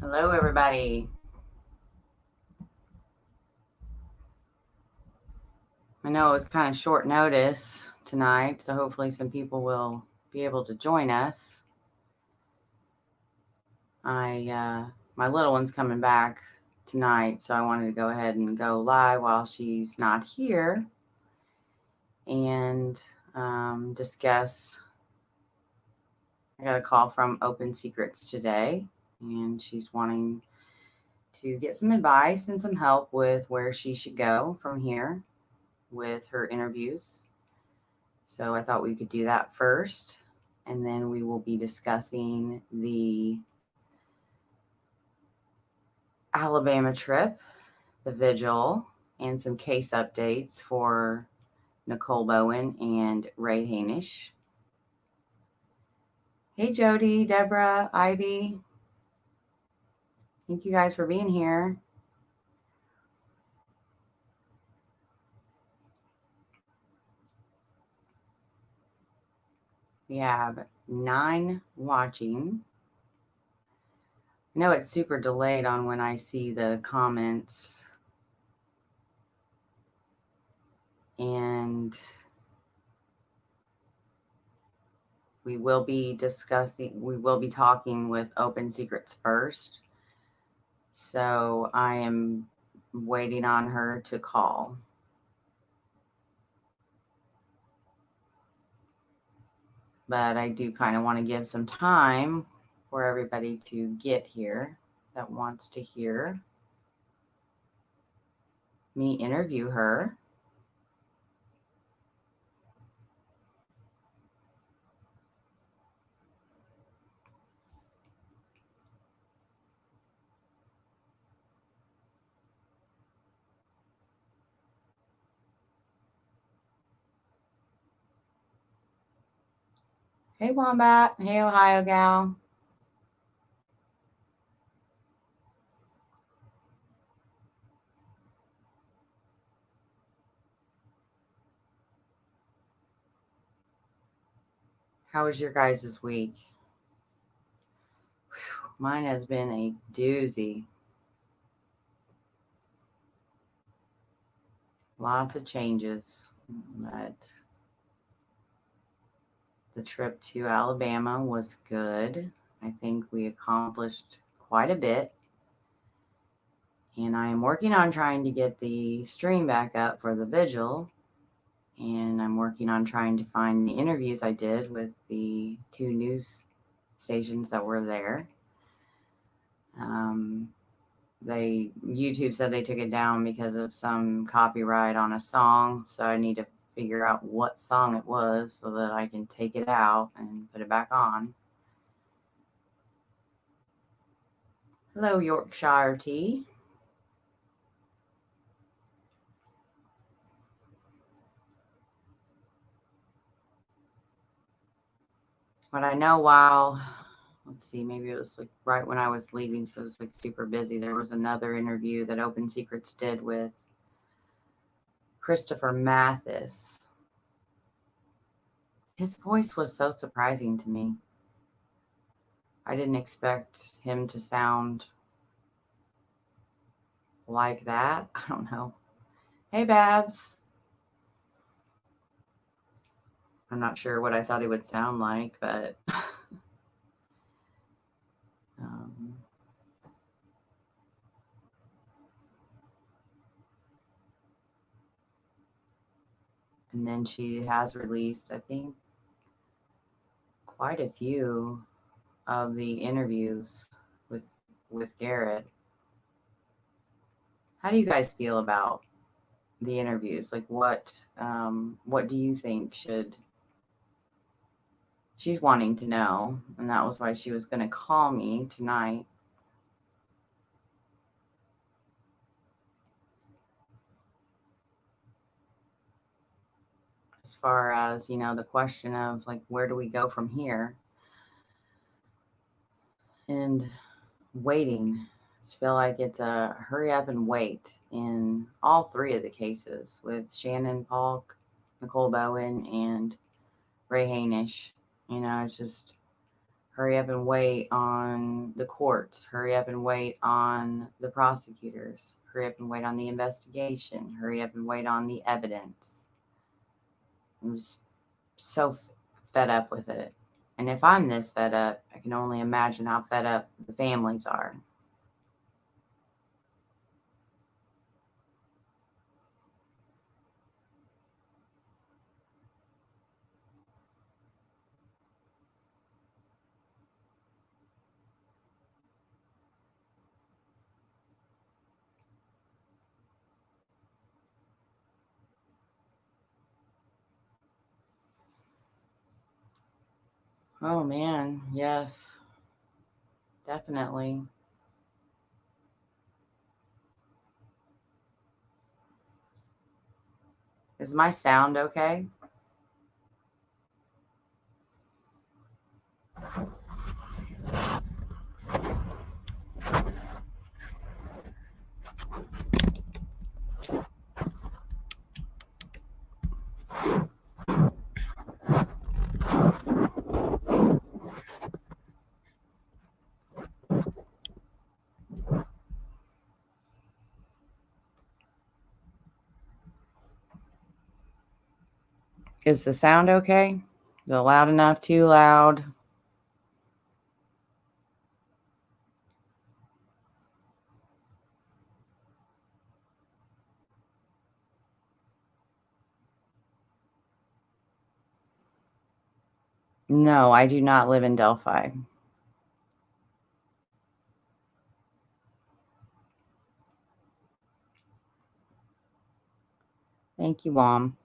Hello, everybody. I know it was kind of short notice tonight, so hopefully some people will be able to join us. My little one's coming back tonight, so I wanted to go ahead and go live while she's not here and discuss. I got a call from Open Secrets today, and she's wanting to get some advice and some help with where she should go from here with her interviews. So I thought we could do that first, and then we will be discussing the Alabama trip, the vigil, and some case updates for Nicole Bowen and Ray Hainish. Hey, Jody, Deborah, Ivy. Thank you guys for being here. We have 9 watching. I know it's super delayed on when I see the comments. And we will be talking with Open Secrets first. So I am waiting on her to call. But I do kind of want to give some time for everybody to get here that wants to hear me interview her. Hey, Wombat. Hey, Ohio gal. How was your guys' week? Whew, mine has been a doozy. Lots of changes, but the trip to Alabama was good. I think we accomplished quite a bit. And I am working on trying to get the stream back up for the vigil. And I'm working on trying to find the interviews I did with the 2 news stations that were there. YouTube said they took it down because of some copyright on a song. So I need to figure out what song it was so that I can take it out and put it back on. Hello, Yorkshire Tea. But I know let's see, maybe it was like right when I was leaving, so it was like super busy. There was another interview that Open Secrets did with Christopher Mathis. His voice was so surprising to me. I didn't expect him to sound like that. I don't know. Hey, Babs. I'm not sure what I thought he would sound like, but and then she has released, I think, quite a few of the interviews with Garett. How do you guys feel about the interviews? Like, what do you think she's wanting to know? And that was why she was going to call me tonight. As far as, the question of like, where do we go from here? And waiting. I feel like it's a hurry up and wait in all 3 of the cases with Shannon Polk, Nicole Bowen, and Ray Hainish. It's just Hurry up and wait on the courts. Hurry up and wait on the prosecutors. Hurry up and wait on the investigation. Hurry up and wait on the evidence. I'm just so fed up with it. And if I'm this fed up, I can only imagine how fed up the families are. Oh man, yes, definitely. Is my sound okay? Is the sound okay? Is it loud enough? Too loud? No, I do not live in Delphi. Thank you, Mom.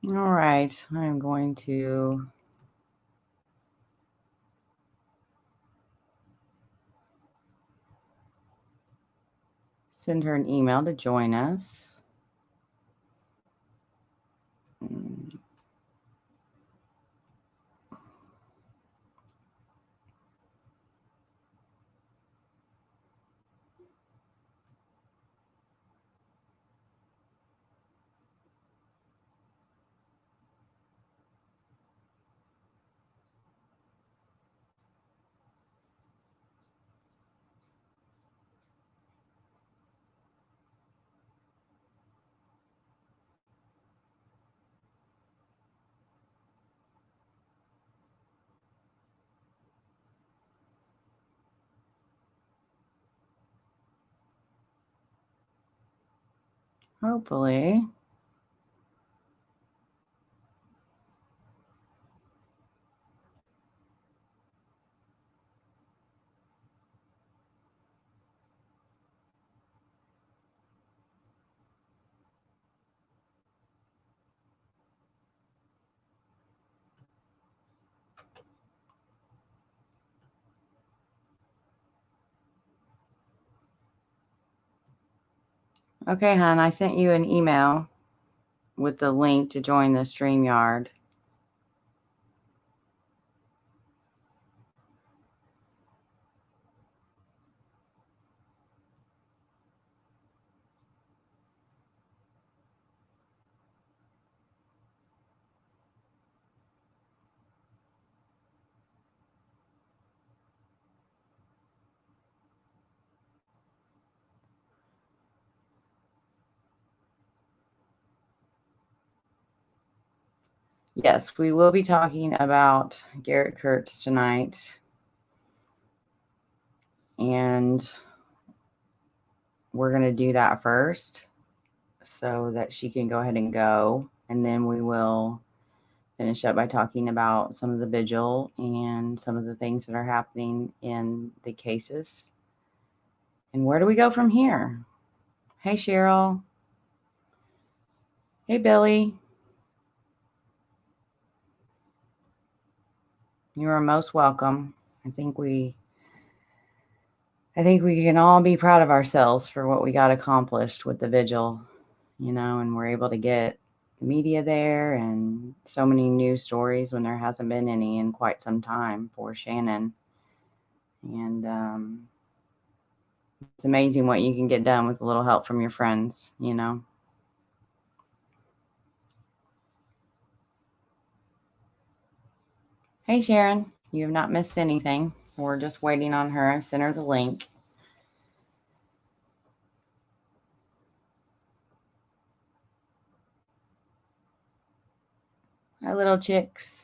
All right, I'm going to send her an email to join us. Hopefully. Okay, hon, I sent you an email with the link to join the StreamYard. Yes, we will be talking about Garett Kirts tonight. And we're going to do that first so that she can go ahead and go. And then we will finish up by talking about some of the vigil and some of the things that are happening in the cases. And where do we go from here? Hey, Cheryl. Hey, Billy. You are most welcome. I think we can all be proud of ourselves for what we got accomplished with the vigil, and we're able to get the media there and so many news stories when there hasn't been any in quite some time for Shannon. And it's amazing what you can get done with a little help from your friends, Hey, Sharon, you have not missed anything. We're just waiting on her. I sent her the link. Hi, little chicks.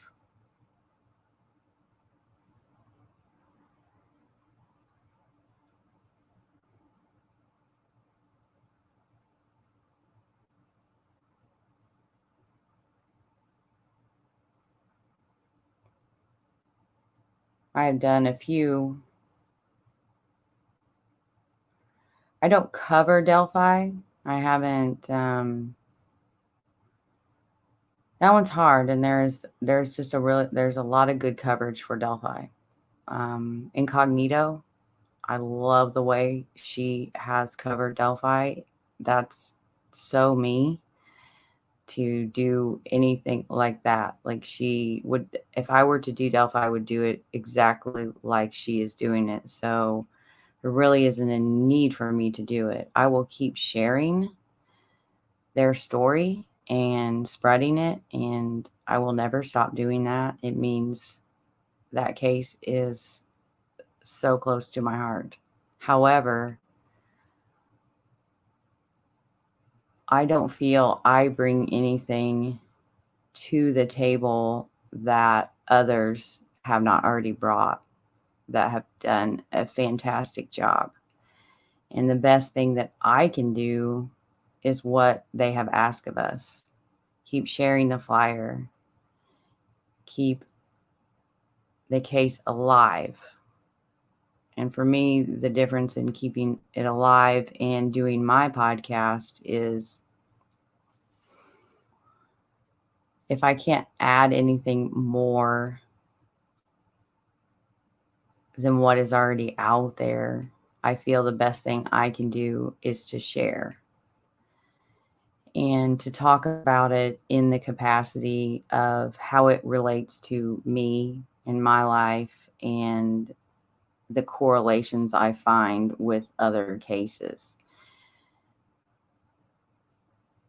I've done a few. I don't cover Delphi. I haven't. That one's hard, and there's a lot of good coverage for Delphi. Incognito, I love the way she has covered Delphi. That's so me to do anything like that. Like she would, if I were to do Delphi, I would do it exactly like she is doing it. So there really isn't a need for me to do it. I will keep sharing their story and spreading it, and I will never stop doing that. It means that case is so close to my heart. However, I don't feel I bring anything to the table that others have not already brought, that have done a fantastic job. And the best thing that I can do is what they have asked of us. Keep sharing the flyer. Keep the case alive. And for me, the difference in keeping it alive and doing my podcast is if I can't add anything more than what is already out there, I feel the best thing I can do is to share and to talk about it in the capacity of how it relates to me in my life and the correlations I find with other cases.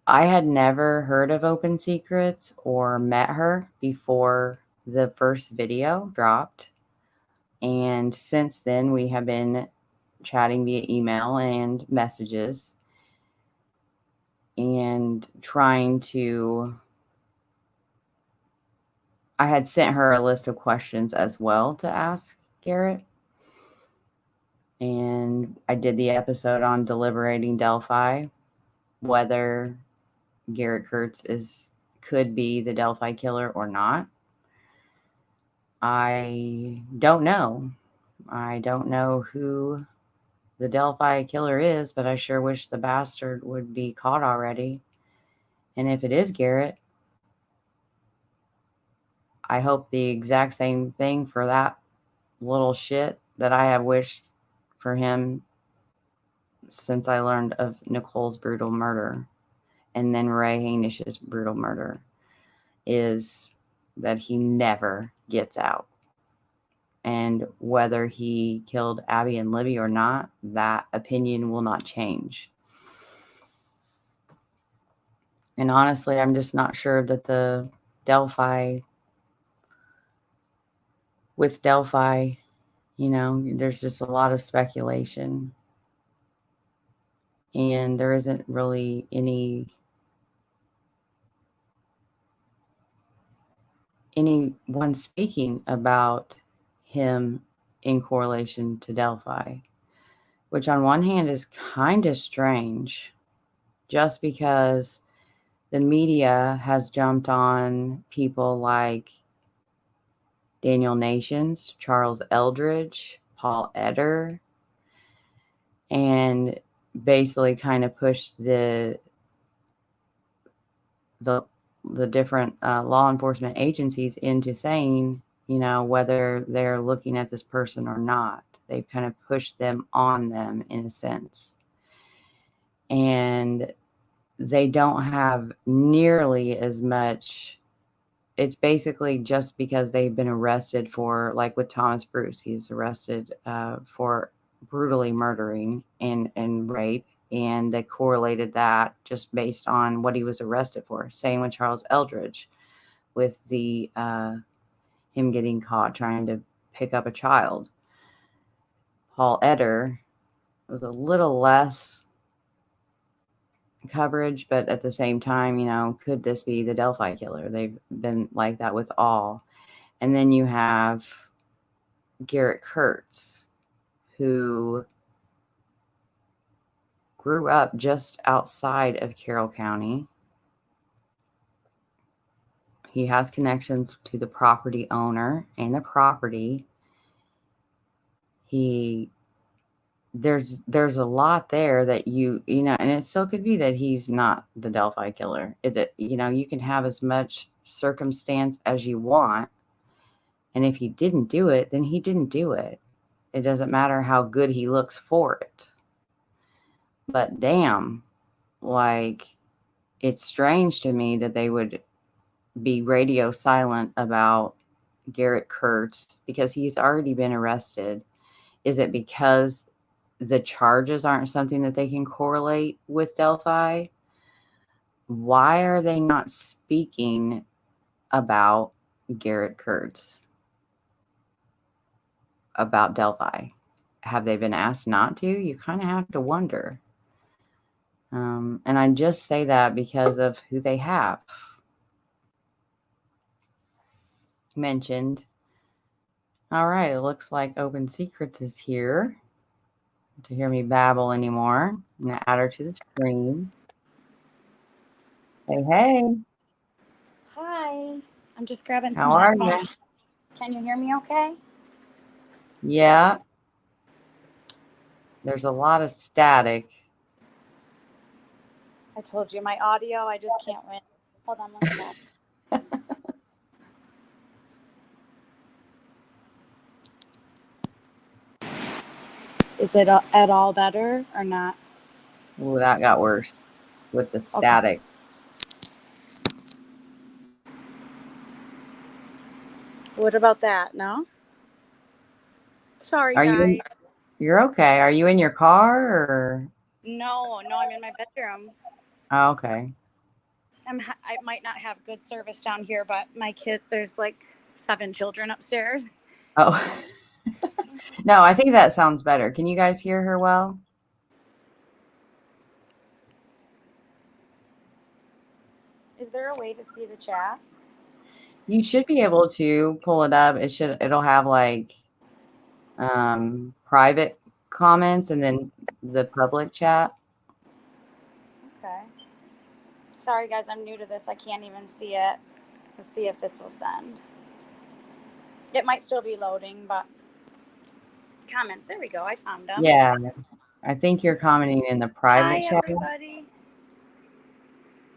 I had never heard of Open Secrets or met her before the first video dropped. And since then, we have been chatting via email and messages and trying to. I had sent her a list of questions as well to ask Garett. And I did the episode on deliberating Delphi, whether Garett Kirts could be the Delphi killer or not. I don't know. I don't know who the Delphi killer is, but I sure wish the bastard would be caught already. And if it is Garett, I hope the exact same thing for that little shit that I have wished for him since I learned of Nicole's brutal murder and then Ray Hanish's brutal murder, is that he never gets out. And whether he killed Abby and Libby or not, that opinion will not change. And honestly, I'm just not sure that with Delphi, there's just a lot of speculation. And there isn't really anyone speaking about him in correlation to Delphi, which on one hand is kind of strange, just because the media has jumped on people like Daniel Nations, Charles Eldridge, Paul Eder, and basically kind of pushed the different law enforcement agencies into saying, whether they're looking at this person or not. They've kind of pushed them on them in a sense. And they don't have nearly as much. It's basically just because they've been arrested for, like with Thomas Bruce, he was arrested for brutally murdering and rape. And they correlated that just based on what he was arrested for. Same with Charles Eldridge, with the him getting caught trying to pick up a child. Paul Eder was a little less coverage, but at the same time, could this be the Delphi killer? They've been like that with all. And then you have Garett Kirts, who grew up just outside of Carroll County. He has connections to the property owner and the property. There's a lot there that and it still could be that he's not the Delphi killer. You can have as much circumstance as you want. And if he didn't do it, then he didn't do it. It doesn't matter how good he looks for it. But damn, it's strange to me that they would be radio silent about Garett Kirts because he's already been arrested. Is it because the charges aren't something that they can correlate with Delphi? Why are they not speaking about Garett Kirts, about Delphi? Have they been asked not to? You kind of have to wonder. And I just say that because of who they have mentioned. All right, it looks like Open Secrets is here to hear me babble anymore. I'm going to add her to the screen. Hey. Hi. I'm just grabbing some How are headphones. you? Can you hear me okay? Yeah. There's a lot of static. I told you, my audio, I just can't win. Hold on one sec. Is it at all better or not? Ooh, that got worse with the static. Okay. What about that? No? Sorry, guys. You're okay. Are you in your car or? No, I'm in my bedroom. Oh, okay. I might not have good service down here, but there's like 7 children upstairs. Oh. No, I think that sounds better. Can you guys hear her well? Is there a way to see the chat? You should be able to pull it up. It'll have private comments and then the public chat. Okay. Sorry, guys, I'm new to this. I can't even see it. Let's see if this will send. It might still be loading, but comments. There we go. I found them. Yeah. I think you're commenting in the private chat. Hi, everybody.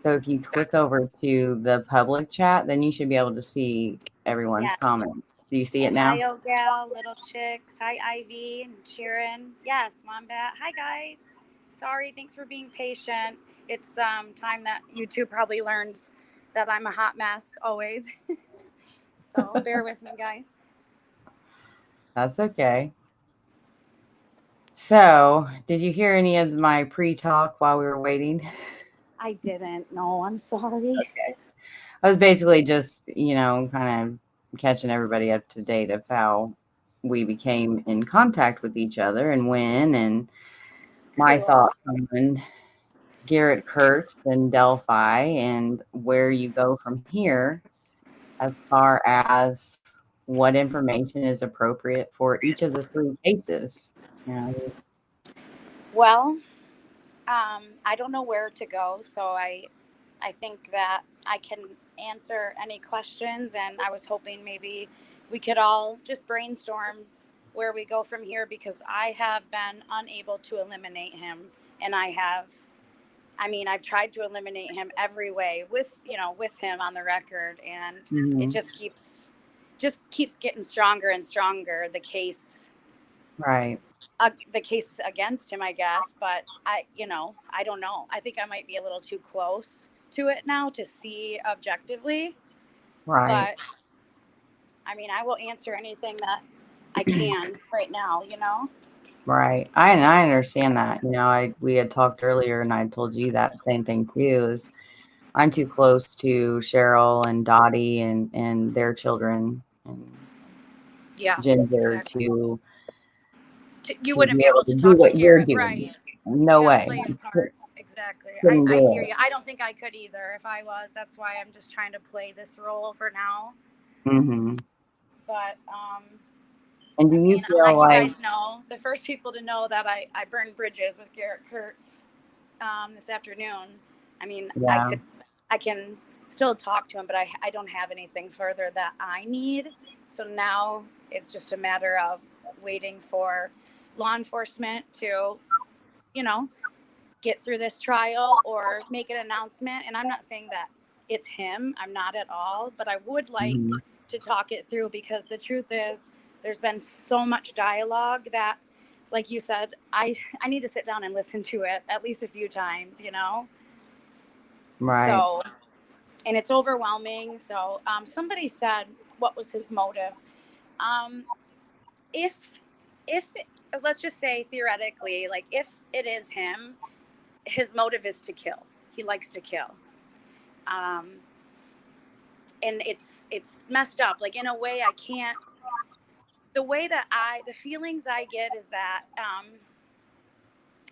So if you click over to the public chat, then you should be able to see everyone's comments. Do you see it now? Hi, Gal, Little Chicks. Hi, Ivy and Sharon. Yes, Wombat. Hi, guys. Sorry. Thanks for being patient. It's time that YouTube probably learns that I'm a hot mess always. So bear with me, guys. That's okay. So, did you hear any of my pre-talk while we were waiting? I didn't. No, I'm sorry. Okay. I was basically just, kind of catching everybody up to date of how we became in contact with each other and when, and my thoughts on Garett Kirts and Delphi and where you go from here as far as what information is appropriate for each of the 3 cases. Well, I don't know where to go, so I I think that I can answer any questions, and I was hoping maybe we could all just brainstorm where we go from here, because I have been unable to eliminate him, and I've tried to eliminate him every way with him on the record, and it just keeps getting stronger and stronger, the case. Right. The case against him, I guess, but I don't know. I think I might be a little too close to it now to see objectively. Right. But I will answer anything that I can right now, Right. I understand that. We had talked earlier, and I told you that same thing too. Is I'm too close to Cheryl and Dottie and their children and Ginger exactly. You to wouldn't be able to do talk to what you're Garett, doing. right? No way. Play a part. Exactly. Couldn't I do hear it. you. I don't think I could either if I was. That's why I'm just trying to play this role for now. Mm-hmm. But And do you feel let like you guys know, the first people to know that I burned bridges with Garett Kirts this afternoon. yeah. I can still talk to him, but I don't have anything further that I need. So now it's just a matter of waiting for law enforcement to, get through this trial or make an announcement. And I'm not saying that it's him. I'm not at all, but I would like to talk it through, because the truth is there's been so much dialogue that, like you said, I need to sit down and listen to it at least a few times, Right. So, and it's overwhelming. So somebody said, what was his motive? If let's just say theoretically, like if it is him, his motive is to kill. He likes to kill. And it's messed up. Like, in a way, I can't. The feelings I get is that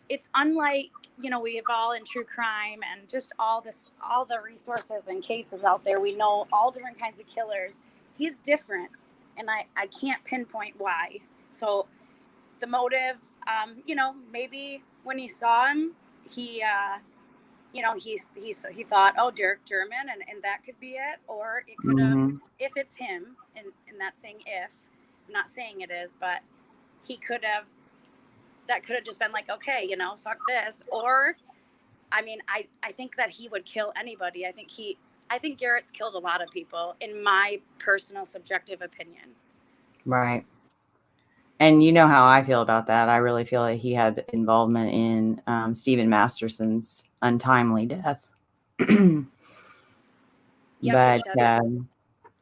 it's unlike, we have all in true crime and just all the resources and cases out there. We know all different kinds of killers. He's different, and I can't pinpoint why. So the motive, maybe when he saw him, he he thought, oh, Derek German, and that could be it. Or it could have, if it's him, and that's saying if, I'm not saying it is, but that could have just been like, okay, fuck this. Or, I think that he would kill anybody. I think Garett's killed a lot of people, in my personal subjective opinion. Right. And you know how I feel about that. I really feel like he had involvement in Stephen Masterson's untimely death. But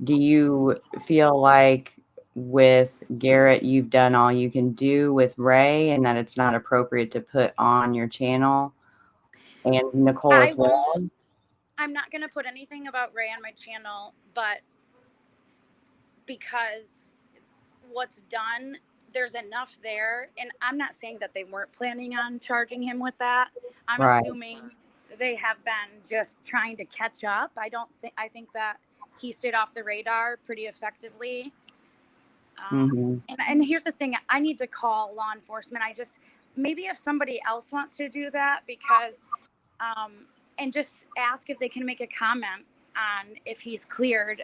do you feel like with Garett, you've done all you can do with Ray, and that it's not appropriate to put on your channel? And Nicole as well? I'm not going to put anything about Ray on my channel, but because what's done, there's enough there. And I'm not saying that they weren't planning on charging him with that. I'm assuming they have been just trying to catch up. I think that he stayed off the radar pretty effectively. And here's the thing, I need to call law enforcement. Maybe if somebody else wants to do that, because and just ask if they can make a comment on if he's cleared.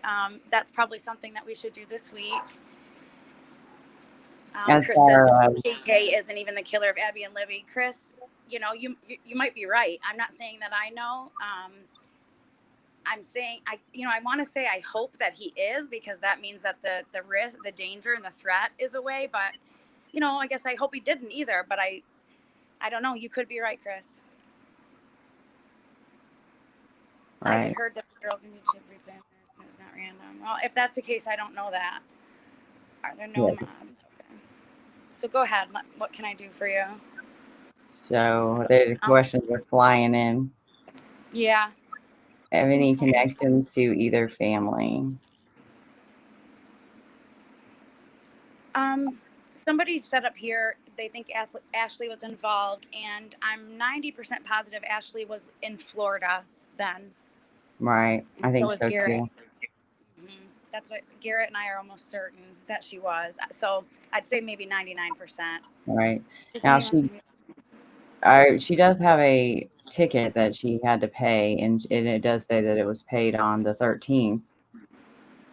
That's probably something that we should do this week. Chris says JK isn't even the killer of Abby and Libby. Chris, you might be right. I'm not saying that I know. I'm saying I want to say I hope that he is, because that means that the risk, the danger, and the threat is away. But I guess I hope he didn't either. But I don't know. You could be right, Chris. Right. I had heard that the girls in YouTube replaying this, and it's not random. Well, if that's the case, I don't know that. Are there no mods? Okay. So go ahead. What can I do for you? So the questions are flying in. Yeah. Have any connections to either family? Somebody set up here, they think Ashley was involved, and I'm 90% positive Ashley was in Florida then. Right. I think so too. That's what Garett and I are almost certain that she was. So I'd say maybe 99%. Right. Now she does have a ticket that she had to pay, and it does say that it was paid on the 13th,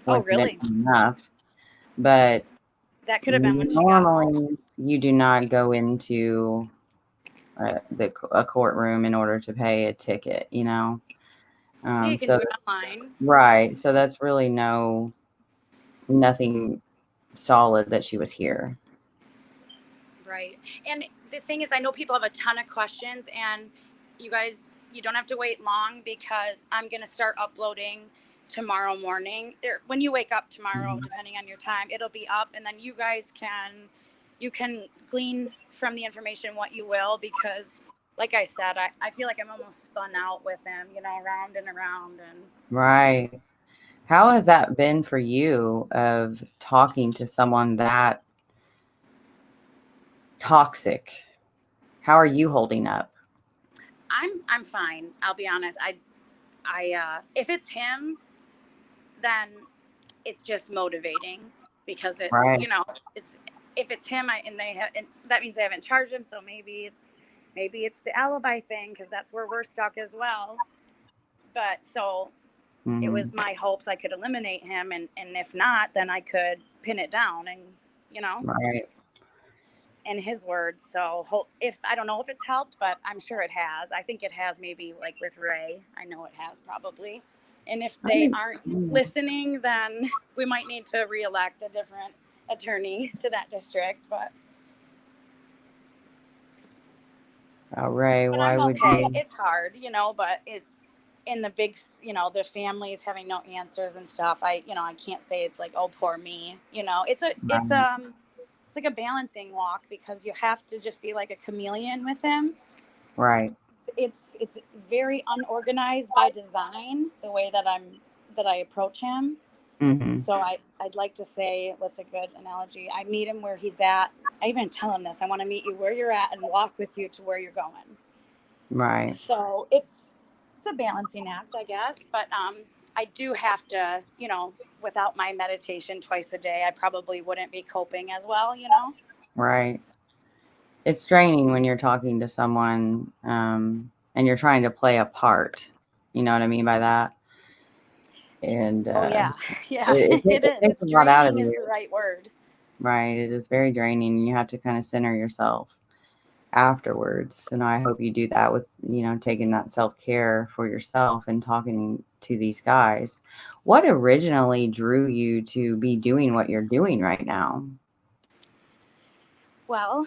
Oh, really? coincidentally enough. But That could have been when she got home. normally you do not go into a courtroom in order to pay a ticket, you know. Yeah, you can So do it online. right, so that's really nothing solid that she was here. Right. And the thing is, I know people have a ton of questions, and you guys, you don't have to wait long because I'm going to start uploading tomorrow morning. When you wake up tomorrow, depending on your time, it'll be up, and then you guys you can glean from the information what you will, because like I said, I feel like I'm almost spun out with him, you know, around and around. And Right. How has that been for you of talking to someone that toxic? How are you holding up? I'm fine. I'll be honest. If it's him, then it's just motivating, because it's, Right. you know, it's, if it's him, and that means they haven't charged him, so maybe it's the alibi thing, because that's where we're stuck as well. But so it Mm-hmm. was my hopes I could eliminate him, and if not, then I could pin it down, and you know, Right. in his words. So if I don't know if it's helped, but I'm sure it has. I think it has, maybe like with Ray. I know it has, probably. And if they aren't listening, then we might need to reelect a different attorney to that district. But Ray, why I'm would okay. you? It's hard, you know, but in the big, you know, the families having no answers and stuff. I can't say it's like, oh, poor me. You know, it's like a balancing walk, because you have to just be like a chameleon with him. Right. It's very unorganized by design, the way that I approach him. Mm-hmm. So I'd like to say, what's a good analogy? I meet him where he's at. I even tell him this: I want to meet you where you're at and walk with you to where you're going. Right. So it's a balancing act, I guess. But I do have to, you know, without my meditation twice a day, I probably wouldn't be coping as well, you know. Right. It's draining when you're talking to someone and you're trying to play a part. You know what I mean by that? And Oh yeah, yeah, it it is. takes It's a lot out of draining is you. the right word. Right. It is very draining, and you have to kind of center yourself afterwards. And I hope you do that with, you know, taking that self-care for yourself and talking to these guys. What originally drew you to be doing what you're doing right now? Well,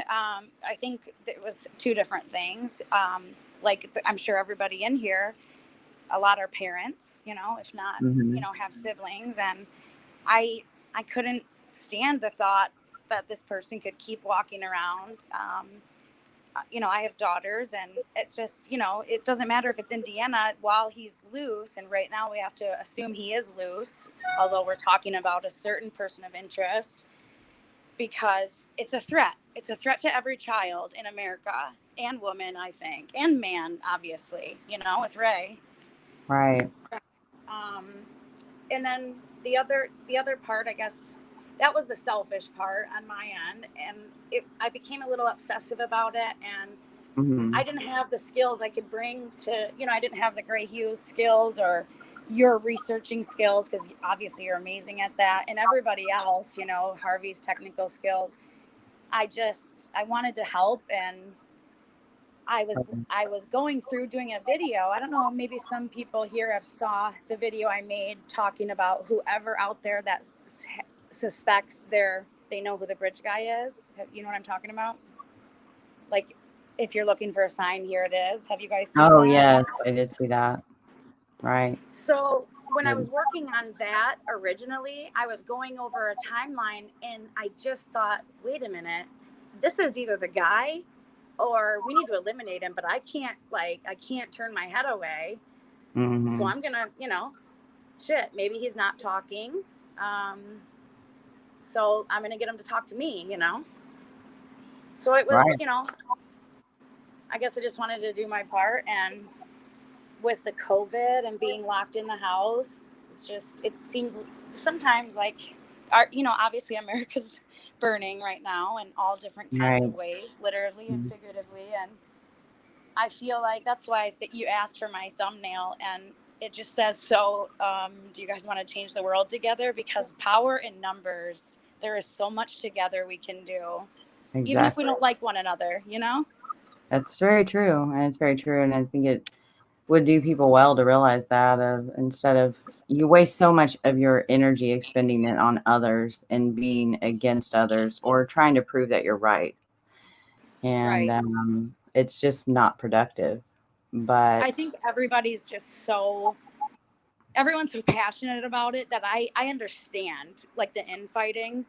I think there was two different things. I'm sure everybody in here, a lot are parents, you know, if not, Mm-hmm. you know, have siblings, and I I couldn't stand the thought that this person could keep walking around. You know, I have daughters, and it just, you know, it doesn't matter if it's Indiana while he's loose, and right now we have to assume he is loose, although we're talking about a certain person of interest, because it's a threat. It's a threat to every child in America, and woman, I think, and man, obviously, you know, with Ray. Right. Um, and then the other part, I guess, that was the selfish part on my end, and I became a little obsessive about it, and Mm-hmm. I didn't have the skills I could bring to, you know, I didn't have the Gray Hughes skills or your researching skills, because obviously you're amazing at that, and everybody else, you know, Harvey's technical skills. I wanted to help, and I was going through doing a video. I don't know, maybe some people here have saw the video I made talking about whoever out there that suspects they know who the bridge guy is. You know what I'm talking about? Like, if you're looking for a sign, here it is. Have you guys seen Oh, that? yes, I did see that. Right. So when I Good. was working on that originally, I was going over a timeline, and I just thought, wait a minute, this is either the guy or we need to eliminate him, but I can't turn my head away. So Mm-hmm. I'm gonna, you know, shit, maybe he's not talking. So I'm gonna get him to talk to me, you know. So it was, Right. you know, I guess I just wanted to do my part, and with the COVID and being locked in the house, it seems sometimes like you know, obviously America's burning right now in all different kinds Right. of ways, literally and figuratively, and I feel like that's why you asked for my thumbnail, and it just says, so do you guys want to change the world together? Because power in numbers, there is so much together we can do, even if we Exactly. don't like one another, you know? That's very true. And it's very true. And I think it would do people well to realize that instead of you waste so much of your energy expending it on others and being against others or trying to prove that you're right. And Right. it's just not productive. But I think everybody's everyone's so passionate about it that I understand like the infighting,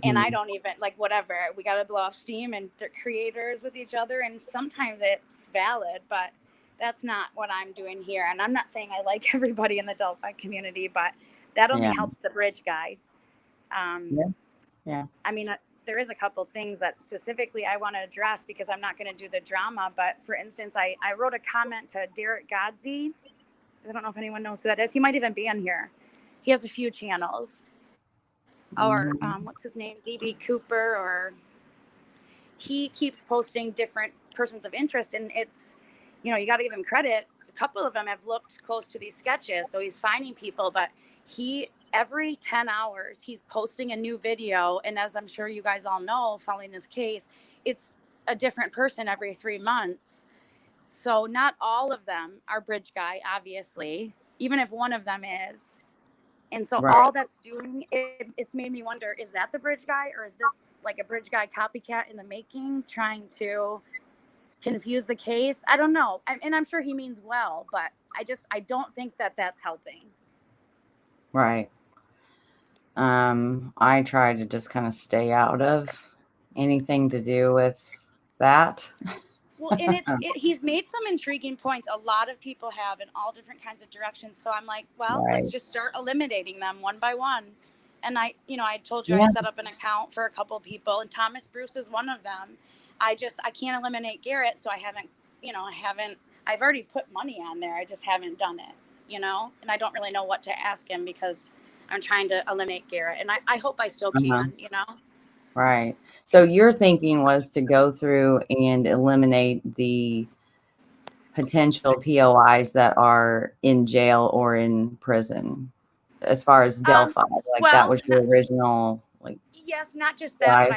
and I mhm, don't even like whatever. We got to blow off steam and they're creators with each other. And sometimes it's valid, but that's not what I'm doing here. And I'm not saying I like everybody in the Delphi community, but that only yeah, helps the bridge guy. Um, yeah, yeah. I mean, there is a couple things that specifically I want to address because I'm not going to do the drama. But for instance, I wrote a comment to Garett Kirts. I don't know if anyone knows who that is. He might even be on here. He has a few channels. Or Mhm, what's his name? DB Cooper. Or he keeps posting different persons of interest, and it's, you got to give him credit. A couple of them have looked close to these sketches, so he's finding people. But he every 10 hours he's posting a new video, and as I'm sure you guys all know, following this case, it's a different person every 3 months. So not all of them are bridge guy, obviously, even if one of them is. And so right. all that's doing, it's made me wonder, is that the bridge guy, or is this like a bridge guy copycat in the making, trying to confuse the case? I don't know. And I'm sure he means well, but I don't think that that's helping. Right. I try to just kind of stay out of anything to do with that. Well, and he's made some intriguing points. A lot of people have in all different kinds of directions. So I'm like, well, let's Right. just start eliminating them one by one. And I told you I Yeah. set up an account for a couple people, and Thomas Bruce is one of them. I can't eliminate Garett, so I've already put money on there. I just haven't done it, and I don't really know what to ask him because I'm trying to eliminate Garett, and I hope I still Uh-huh. can. Right. So your thinking was to go through and eliminate the potential POIs that are in jail or in prison, as far as Um, Delphi. Like that well, was your original yes, not just that, but drive.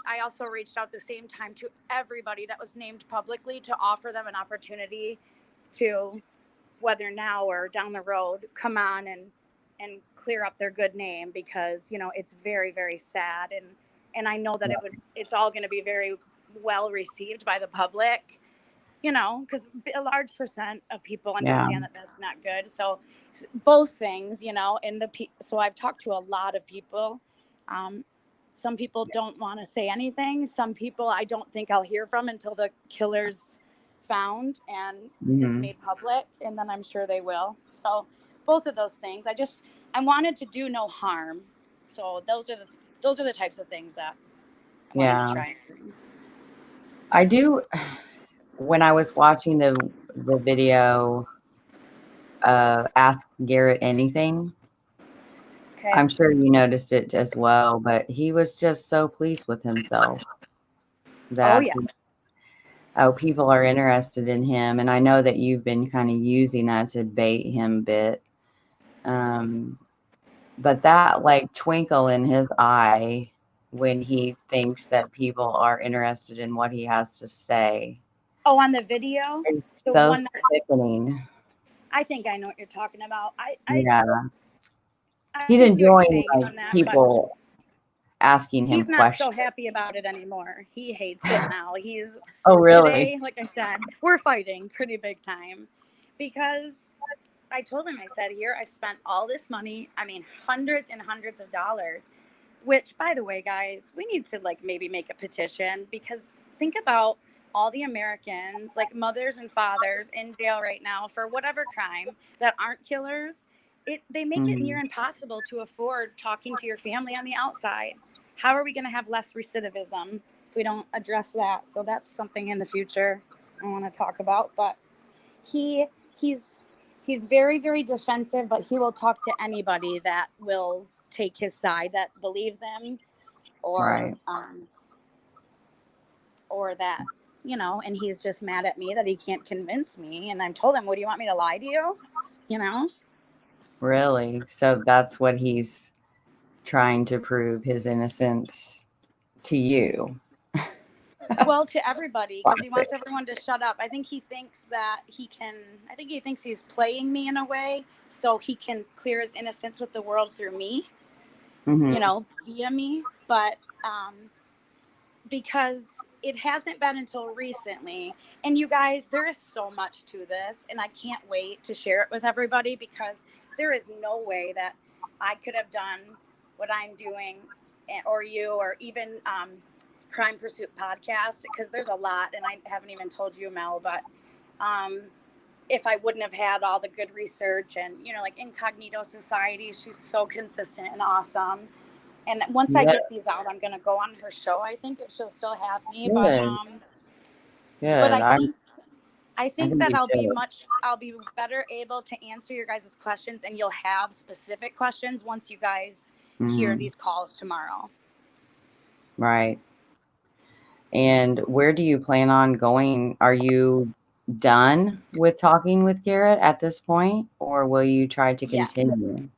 I also reached out at the same time to everybody that was named publicly to offer them an opportunity to, whether now or down the road, come on and clear up their good name, because it's very, very sad, and I know that it's all going to be very well received by the public, because a large percent of people Yeah. understand that that's not good. So both things, so I've talked to a lot of people. Um, some people don't want to say anything. Some people I don't think I'll hear from until the killer's found and it's Hmm. made public, and then I'm sure they will. So both of those things. I wanted to do no harm. So those are the types of things that I wanted to Yeah. try. I do. When I was watching the video, Ask Garrett Anything, Okay. I'm sure you noticed it as well, but he was just so pleased with himself Oh that yeah. people are interested in him. And I know that you've been kind of using that to bait him a bit. Um, but that like twinkle in his eye when he thinks that people are interested in what he has to say Oh, on the video, is the so one that sickening. I think I know what you're talking about. Yeah. I He's can see what you're enjoying saying like on that, but people asking him he's not so questions. happy about it anymore. He hates it now. Oh, really? Today, like I said, we're fighting pretty big time, because I told him, I said, here, I've spent all this money. I mean, hundreds and hundreds of dollars, which, by the way, guys, we need to like maybe make a petition, because think about all the Americans, like mothers and fathers in jail right now for whatever crime that aren't killers. They make it near Mhm. impossible to afford talking to your family on the outside. How are we going to have less recidivism if we don't address that? So that's something in the future I want to talk about. But he he's he's very, very defensive, but he will talk to anybody that will take his side, that believes him, or Right. or that you know, and he's just mad at me that he can't convince me. And I told him, what do you want me to lie to you? You know? Really? So that's what he's trying to prove, his innocence to you. Well, to everybody, because he wants Classic. everyone to shut up. I think he thinks he's playing me in a way so he can clear his innocence with the world through me, you know, via me. But because it hasn't been until recently, and you guys, there is so much to this, and I can't wait to share it with everybody, because there is no way that I could have done what I'm doing, or you, or even Crime Pursuit podcast, because there's a lot, and I haven't even told you, Mel, but if I wouldn't have had all the good research and, you know, like Incognito Society, she's so consistent and awesome. And once I Yeah, get these out, I'm going to go on her show. I think she'll still have me, but good. but Good. I I think think that you I'll be better able to answer your guys' questions, and you'll have specific questions once you guys hear should. these calls tomorrow. Right. And where do you plan on going? Are you done with talking with Garrett at this point, or will you try to Yeah. continue?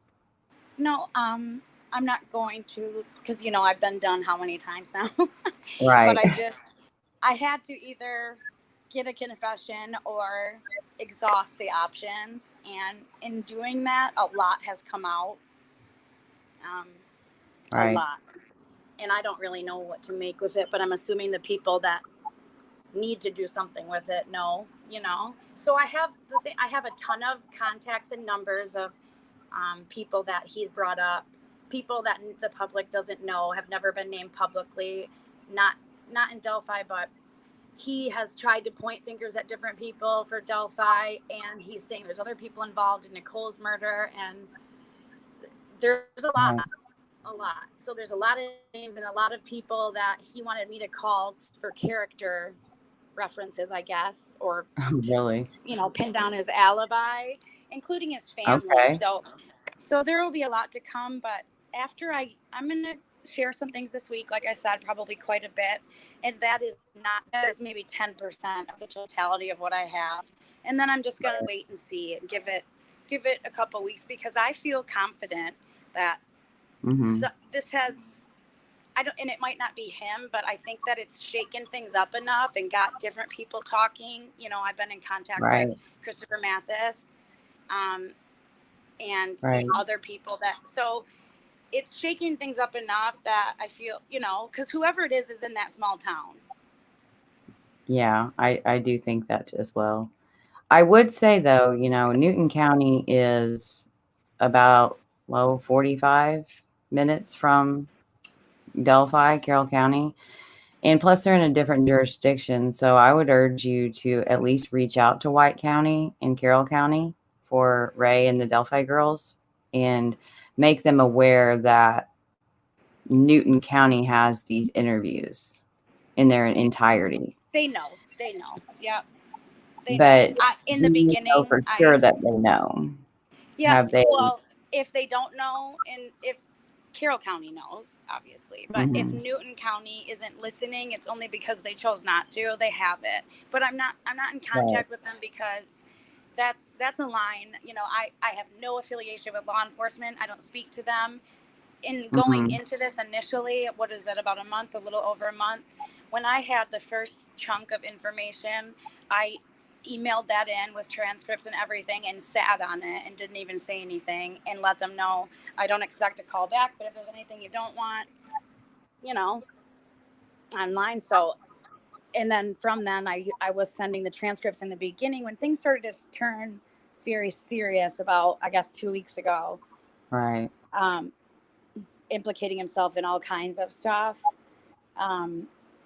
No, I'm not going to, because, you know, I've been done how many times now? Right. But I had to either get a confession or exhaust the options. And in doing that, a lot has come out. A Right. lot. And I don't really know what to make with it, but I'm assuming the people that need to do something with it know, you know. So I have I have a ton of contacts and numbers of people that he's brought up, people that the public doesn't know, have never been named publicly, not in Delphi, but he has tried to point fingers at different people for Delphi, and he's saying there's other people involved in Nicole's murder, and there's Right. a lot. So there's a lot of names and a lot of people that he wanted me to call for character references, I guess, or Oh, to, really? you know, pin down his alibi, including his family. Okay. So there will be a lot to come, but after I'm going to share some things this week, like I said, probably quite a bit. And that is maybe 10% of the totality of what I have. And then I'm just going to wait and see and give it a couple weeks, because I feel confident that this has, I don't, and it might not be him, but I think that it's shaken things up enough and got different people talking. You know, I've been in contact Right. with Christopher Mathis, and Right. other people so it's shaking things up enough that I feel, you know, because whoever it is in that small town. Yeah, I do think that as well. I would say, though, you know, Newton County is about 45 minutes from Delphi, Carroll County. And plus, they're in a different jurisdiction. So I would urge you to at least reach out to White County and Carroll County for Ray and the Delphi girls and make them aware that Newton County has these interviews in their entirety. They know. Yep. They know. But In do the you know beginning, for sure that they know? yeah. Have they? Well, if they don't know, and if Carroll County knows, obviously, but if Newton County isn't listening, it's only because they chose not to. They have it, but I'm not in contact with them, because that's a line. You know, I have no affiliation with law enforcement. I don't speak to them. In going into this initially, what is it, about a little over a month, when I had the first chunk of information, I emailed that in with transcripts and everything and sat on it and didn't even say anything, and let them know I don't expect a call back, but if there's anything you don't want, you know, online. So, and then from then I was sending the transcripts in the beginning when things started to turn very serious about, I guess, 2 weeks ago. Right. Implicating himself in all kinds of stuff.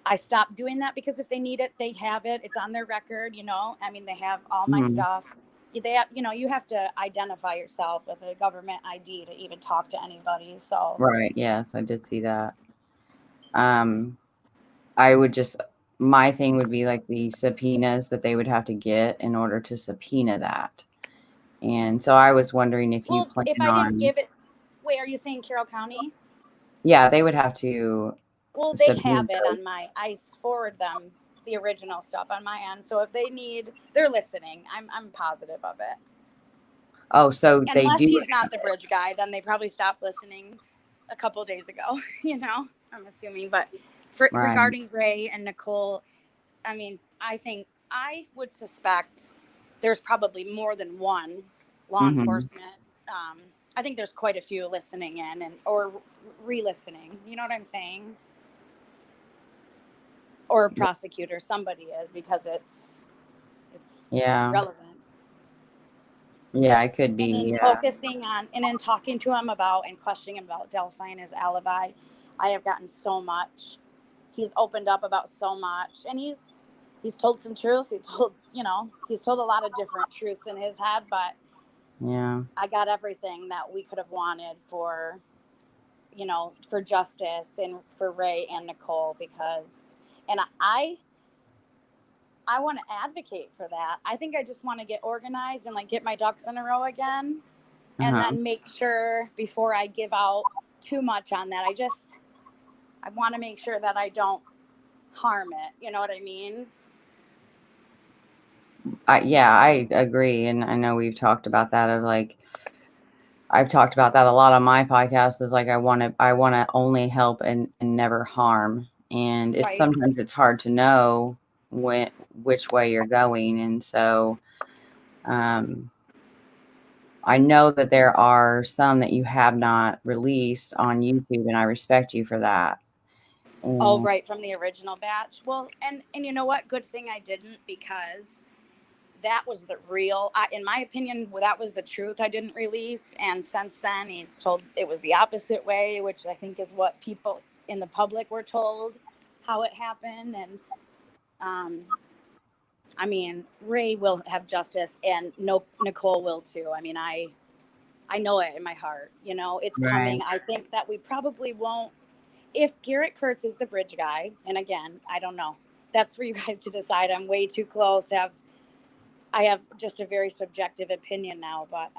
I stopped doing that, because if they need it, they have it. It's on their record, you know. I mean, they have all my stuff. They have, you know, you have to identify yourself with a government ID to even talk to anybody. So Right. Yes, I did see that. I would just, my thing would be like the subpoenas that they would have to get in order to subpoena that. And so I was wondering if you plan if I didn't on. give it, wait, are you saying Carroll County? Yeah, they would have to. Well, they have it on I forward them the original stuff on my end. So if they need, they're listening. I'm positive of it. Oh, so they Unless do. he's not the bridge guy, then they probably stopped listening a couple days ago. I'm assuming. But Right. regarding Ray and Nicole, I mean, I would suspect there's probably more than one law enforcement. I think there's quite a few listening in or re-listening. You know what I'm saying? Or a prosecutor, somebody is, because it's relevant. Yeah, it could be. And then focusing on, and then talking to him about and questioning him about Delphi and his alibi, I have gotten so much. He's opened up about so much, and he's told some truths. He's told a lot of different truths in his head, but I got everything that we could have wanted for justice and for Ray and Nicole, because, and I want to advocate for that. I think I just want to get organized and get my ducks in a row again, and then make sure before I give out too much on that. I want to make sure that I don't harm it. You know what I mean? I agree. And I know we've talked about that I've talked about that a lot on my podcast, is I want to only help and never harm. And it's sometimes it's hard to know which way you're going. And so, I know that there are some that you have not released on YouTube, and I respect you for that. Right, from the original batch. Well, and you know what? Good thing I didn't, because that was the real, in my opinion, that was the truth I didn't release. And since then, he's told it was the opposite way, which I think is what people in the public were told how it happened. And I mean, Ray will have justice, and Nicole will too. I mean, I know it in my heart. It's coming. I think that we probably won't. If Garett Kirts is the bridge guy, and again, I don't know. That's for you guys to decide. I'm way too close to have. I have just a very subjective opinion now, but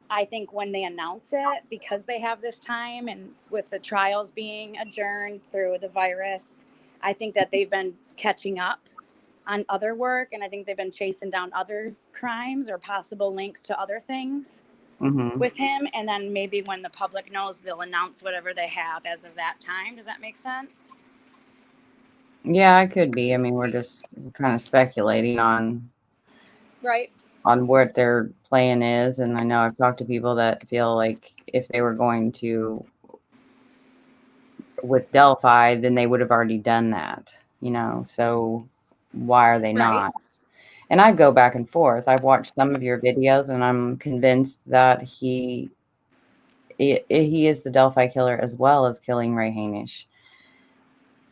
I think when they announce it, because they have this time, and with the trials being adjourned through the virus, I think that they've been catching up on other work, and I think they've been chasing down other crimes or possible links to other things with him. And then maybe when the public knows, they'll announce whatever they have as of that time. Does that make sense? Yeah, it could be. I mean, we're just kind of speculating on what their plan is. And I know I've talked to people that feel like if they were going to with Delphi, then they would have already done that, so why are they not? And I go back and forth. I've watched some of your videos, and I'm convinced that he is the Delphi killer, as well as killing Ray Hainish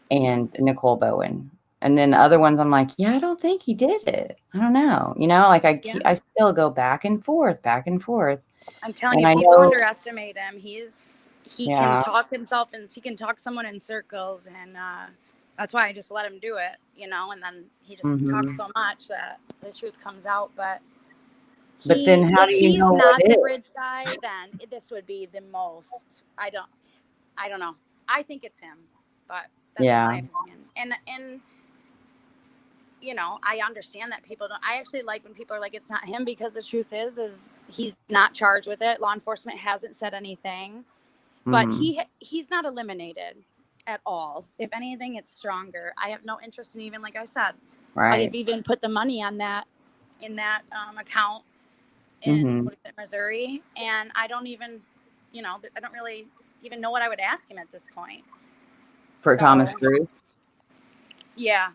and Nicole Bowen. And then the other ones, I'm like, yeah, I don't think he did it. I don't know. I still go back and forth. I'm telling you, people underestimate him. He can talk himself, and he can talk someone in circles, and that's why I just let him do it, and then he just talks so much that the truth comes out. But then how do you know what the bridge guy, then this would be the most. I don't know. I think it's him, but that's my opinion. And I understand that people don't. I actually like when people are like, it's not him, because the truth is he's not charged with it. Law enforcement hasn't said anything, but he's not eliminated at all. If anything, it's stronger. I have no interest in, even like I said, I've even put the money on that in that account in what is it, Missouri, and I don't even, I don't really even know what I would ask him at this point. For Thomas Cruise? Yeah.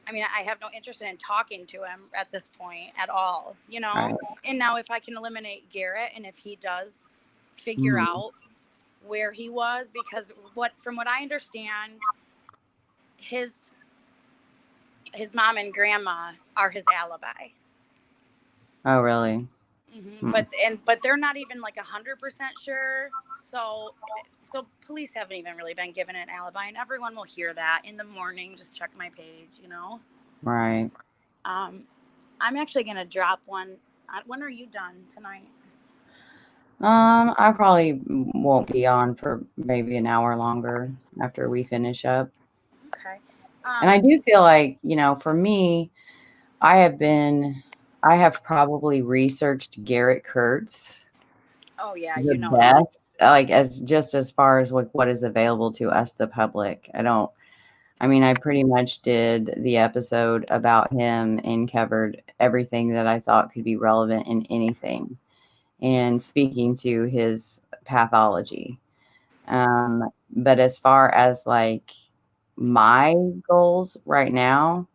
I mean, I have no interest in talking to him at this point at all, And now if I can eliminate Garett, and if he does figure out where he was, because from what I understand, his mom and grandma are his alibi. Oh, really? But they're not even 100% sure. So police haven't even really been given an alibi, and everyone will hear that in the morning. Just check my page, Right. I'm actually gonna drop one. When are you done tonight? I probably won't be on for maybe an hour longer after we finish up. Okay. And I do feel like, for me, I have probably researched Garett Kirts Oh yeah, the you know him. best, like as far as like what is available to us, the public. I pretty much did the episode about him and covered everything that I thought could be relevant in anything and speaking to his pathology. But as far as like my goals right now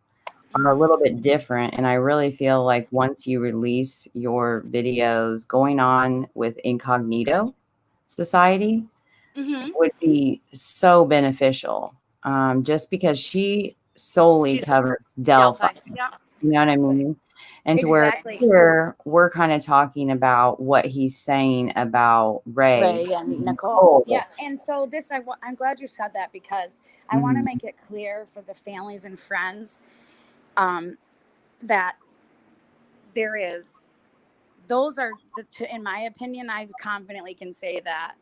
are a little bit different. And I really feel like once you release your videos going on with Incognito Society Mm-hmm. would be so beneficial. Just because she solely She's covers Delphi. Delphi. Yeah, You know what I mean? And to where exactly. here we're kind of talking about what he's saying about Ray Ray and and Nicole. Nicole. Yeah, and so this I'm glad you said that because I want to Mhm. make it clear for the families and friends that there is those are in my opinion, I confidently can say that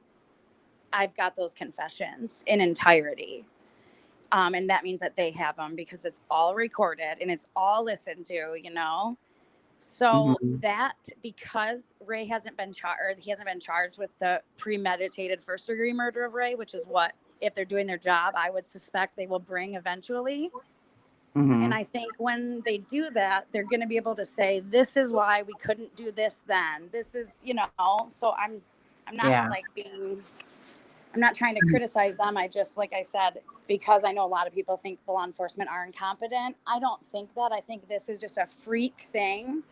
I've got those confessions in entirety. And that means that they have them because it's all recorded and it's all listened to. So Mhm. that because Ray hasn't been charged, he hasn't been charged with the premeditated first degree murder of Ray, which is what, if they're doing their job, I would suspect they will bring eventually. And Mhm. I think when they do that, they're going to be able to say, this is why we couldn't do this then. This is, so I'm not Yeah. like I'm not trying to criticize them. I just, like I said, because I know a lot of people think the law enforcement are incompetent. I don't think that. I think this is just a freak thing.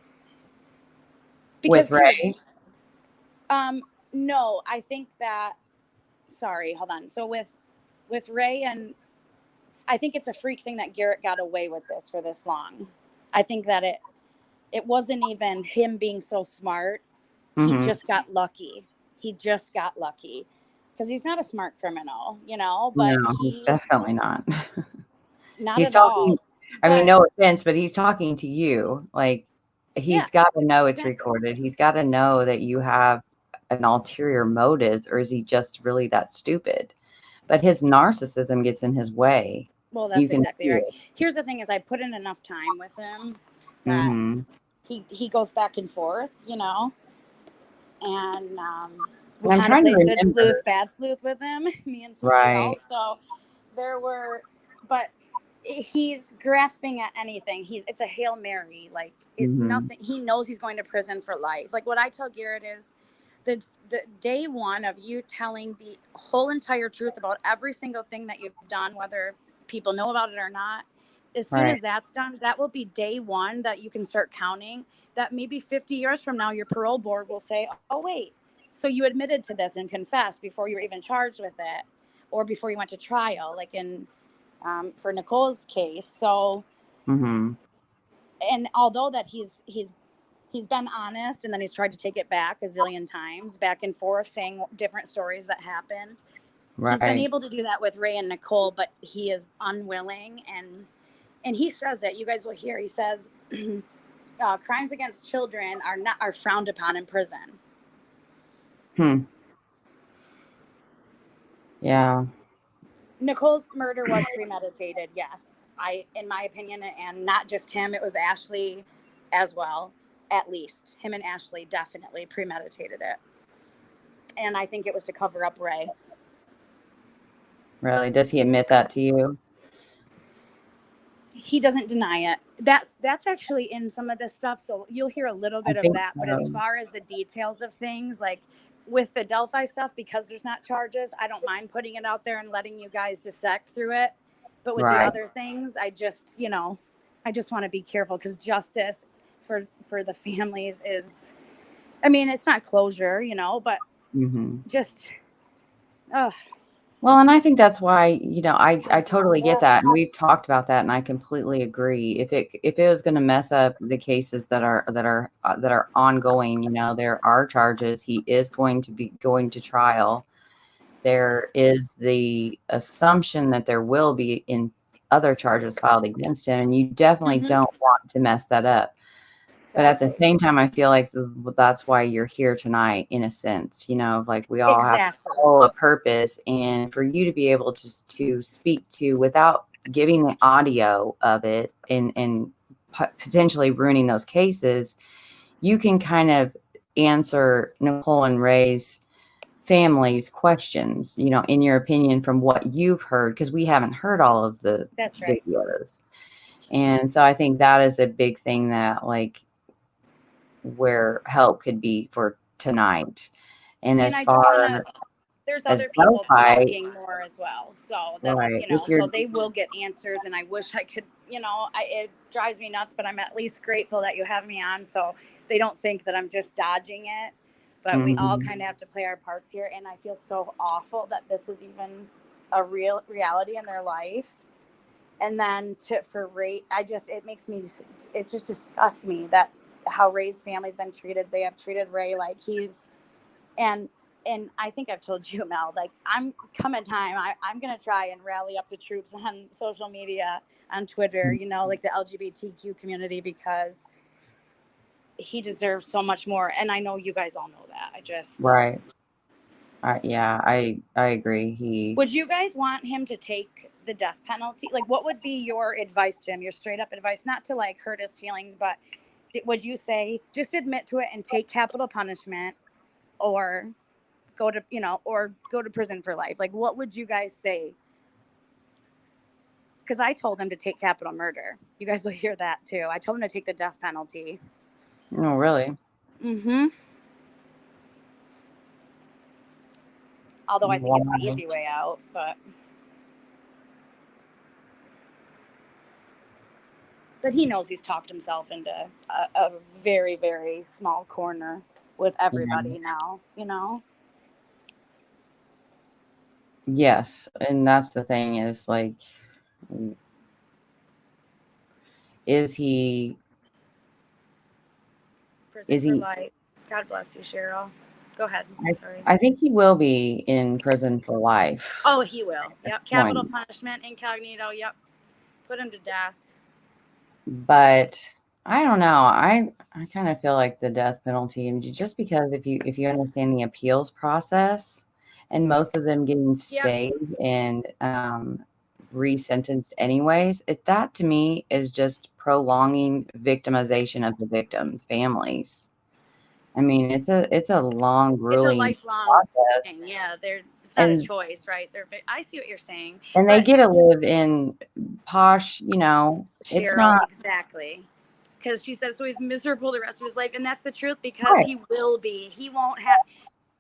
Because With Ray. no, I think that, sorry, hold on. So with Ray, and I think it's a freak thing that Garett got away with this for this long. I think that it wasn't even him being so smart. He Mhm. just got lucky. He just got lucky because he's not a smart criminal, but No, he's he, definitely not. not He's at all. talking, But no offense, but he's talking to you. Like, yeah, he's got to know it's exactly. recorded. He's got to know that you have an ulterior motives, or is he just really that stupid? But his narcissism gets in his way. Well, You that's can exactly see right. it. Here's the thing is I put in enough time with him that Mhm. he goes back and forth. And we And I'm kind of trying to played good remember. sleuth, bad sleuth with him, me and somebody Right. else. So there were, but he's grasping at anything. It's a Hail Mary. Like Mhm. nothing. He knows he's going to prison for life. Like what I tell Garett is the day one of you telling the whole entire truth about every single thing that you've done, whether people know about it or not. As soon Right. as that's done, that will be day one that you can start counting that maybe 50 years from now, your parole board will say, oh, wait, so you admitted to this and confessed before you were even charged with it or before you went to trial, like for Nicole's case. So, Mhm. and although that he's been honest and then he's tried to take it back a zillion times, back and forth, saying different stories that happened. He's been Right. able to do that with Ray and Nicole, but he is unwilling. And he says it, you guys will hear, he says, crimes against children are frowned upon in prison. Hmm. Yeah. Nicole's murder was premeditated, yes. In my opinion, and not just him, it was Ashley as well. At least him and Ashley definitely premeditated it, and I think it was to cover up Ray. Really? Does he admit that to you? He doesn't deny it. That's actually in some of this stuff, so you'll hear a little I bit of think that. But as so. far as the details of things, like with the Delphi stuff, because there's not charges, I don't mind putting it out there and letting you guys dissect through it. But with the Right. other things, I just want to be careful because justice for the families is, I mean, it's not closure, but Mhm. just, oh, Well, and I think that's why, I God, it's totally get horrible. that, and we've talked about that, and I completely agree. If it was going to mess up the cases that are ongoing, there are charges. He is going to be going to trial. There is the assumption that there will be in other charges filed against him, and you definitely Mm-hmm. don't want to mess that up. But at the Exactly. same time, I feel like that's why you're here tonight, in a sense, like we all have Exactly. all a purpose, and for you to be able to speak to without giving the audio of it and potentially ruining those cases, you can kind of answer Nicole and Ray's family's questions, in your opinion, from what you've heard, because we haven't heard all of the That's right. videos. And so I think that is a big thing that, like, where help could be for tonight. And as far there's as other people Delphi, talking more as well. So that's, right, so they will get answers, and I wish I could, it drives me nuts, but I'm at least grateful that you have me on. So they don't think that I'm just dodging it, but we all kind of have to play our parts here. And I feel so awful that this is even a real reality in their life. And then for Ray, it just disgusts me that how Ray's family's been treated. They have treated Ray like and I think I've told you, Mel, like, I'm coming time. I'm going to try and rally up the troops on social media, on Twitter, like the LGBTQ community, because he deserves so much more. And I know you guys all know that. Right. Yeah, I agree. Would you guys want him to take the death penalty? Like, what would be your advice to him? Your straight up advice, not to like hurt his feelings, but would you say just admit to it and take capital punishment, or go to prison for life? Like, what would you guys say? Because I told him to take capital murder. You guys will hear that too. I told him to take the death penalty. Oh, really? Mm-hmm. Although I think it's the easy way out, but he knows he's talked himself into a very, very small corner with everybody now, Yes, and that's the thing is, like, is he prison for life? God bless you, Cheryl. Go ahead. Sorry. I think he will be in prison for life. Oh, he will. Yep. Capital punishment, incognito. Yep. Put him to death. But I don't know. I kind of feel like the death penalty, just because if you understand the appeals process, and most of them getting stayed and resentenced anyways, that to me is just prolonging victimization of the victims' families. I mean, it's a long, grueling, it's a lifelong process. Thing. Yeah, it's not a choice, right? I see what you're saying. And they get to live in posh, Cheryl, it's not exactly. Because she says so he's miserable the rest of his life, and that's the truth, because he will be. He won't have.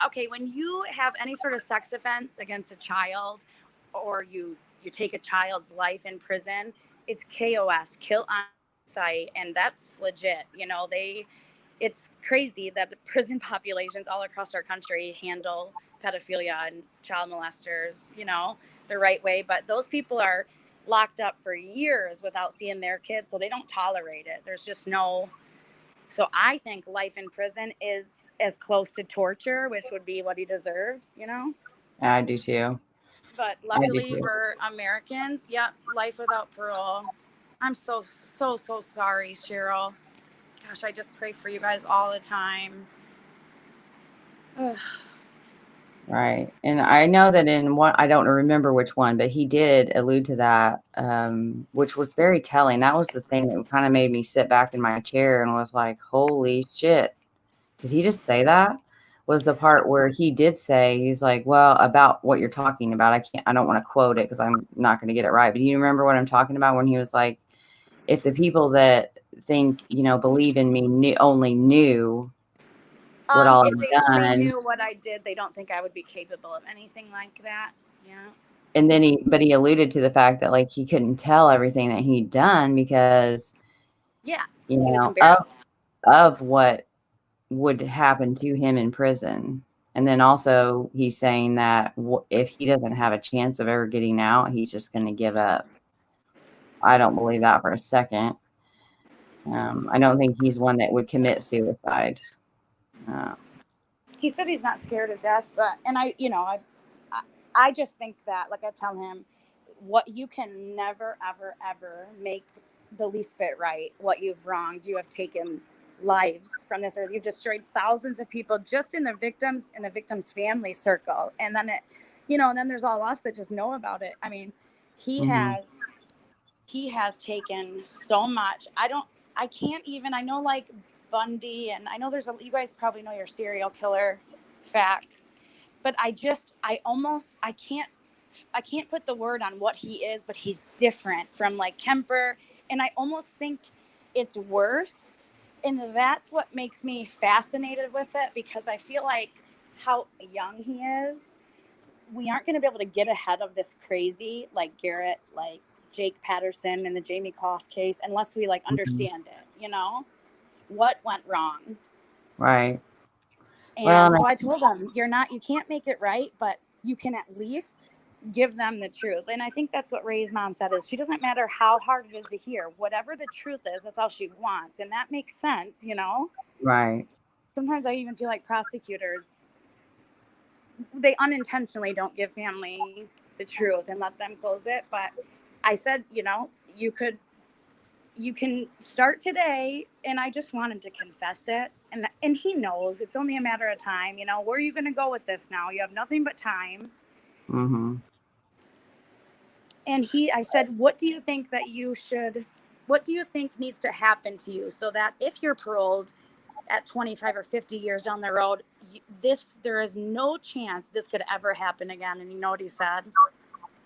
Okay, when you have any sort of sex offense against a child, or you take a child's life in prison, it's KOS, kill on sight, and that's legit. It's crazy that the prison populations all across our country handle pedophilia and child molesters, the right way. But those people are locked up for years without seeing their kids, so they don't tolerate it. There's just no. So I think life in prison is as close to torture, which would be what he deserved, I do too. But luckily for Americans, life without parole. I'm so sorry, Cheryl. Gosh, I just pray for you guys all the time. Ugh. Right. And I know that in one, I don't remember which one, but he did allude to that, which was very telling. That was the thing that kind of made me sit back in my chair and was like, holy shit. Did he just say that? Was the part where he did say, he's like, well, about what you're talking about. I don't want to quote it because I'm not going to get it right. But you remember what I'm talking about when he was like, if the people that think, believe in me only knew what all I've done. Only knew what I did, they don't think I would be capable of anything like that. Yeah. And then he alluded to the fact that, like, he couldn't tell everything that he'd done because, of what would happen to him in prison. And then also he's saying that if he doesn't have a chance of ever getting out, he's just going to give up. I don't believe that for a second. I don't think he's one that would commit suicide. He said he's not scared of death, but, and I just think that, like, I tell him, what you can never, ever, ever make the least bit right. What you've wronged, you have taken lives from this earth. You've destroyed thousands of people just in the victims family circle. And then and then there's all us that just know about it. I mean, he has he has taken so much. I can't even, I know like Bundy, and I know you guys probably know your serial killer facts, but I can't put the word on what he is, but he's different from like Kemper. And I almost think it's worse. And that's what makes me fascinated with it, because I feel like how young he is, we aren't going to be able to get ahead of this crazy, like Garett, like Jake Patterson in the Jamie Kloss case, unless we like understand it, what went wrong. Right. And so I told him, you can't make it right, but you can at least give them the truth. And I think that's what Ray's mom said, is she doesn't matter how hard it is to hear, whatever the truth is, that's all she wants. And that makes sense, Right. Sometimes I even feel like prosecutors, they unintentionally don't give family the truth and let them close it. But I said, you can start today, and I just want him to confess it. And he knows it's only a matter of time. Where are you going to go with this now? You have nothing but time. Mm-hmm. And I said, what do you think needs to happen to you so that if you're paroled at 25 or 50 years down the road, there is no chance this could ever happen again? And you know what he said?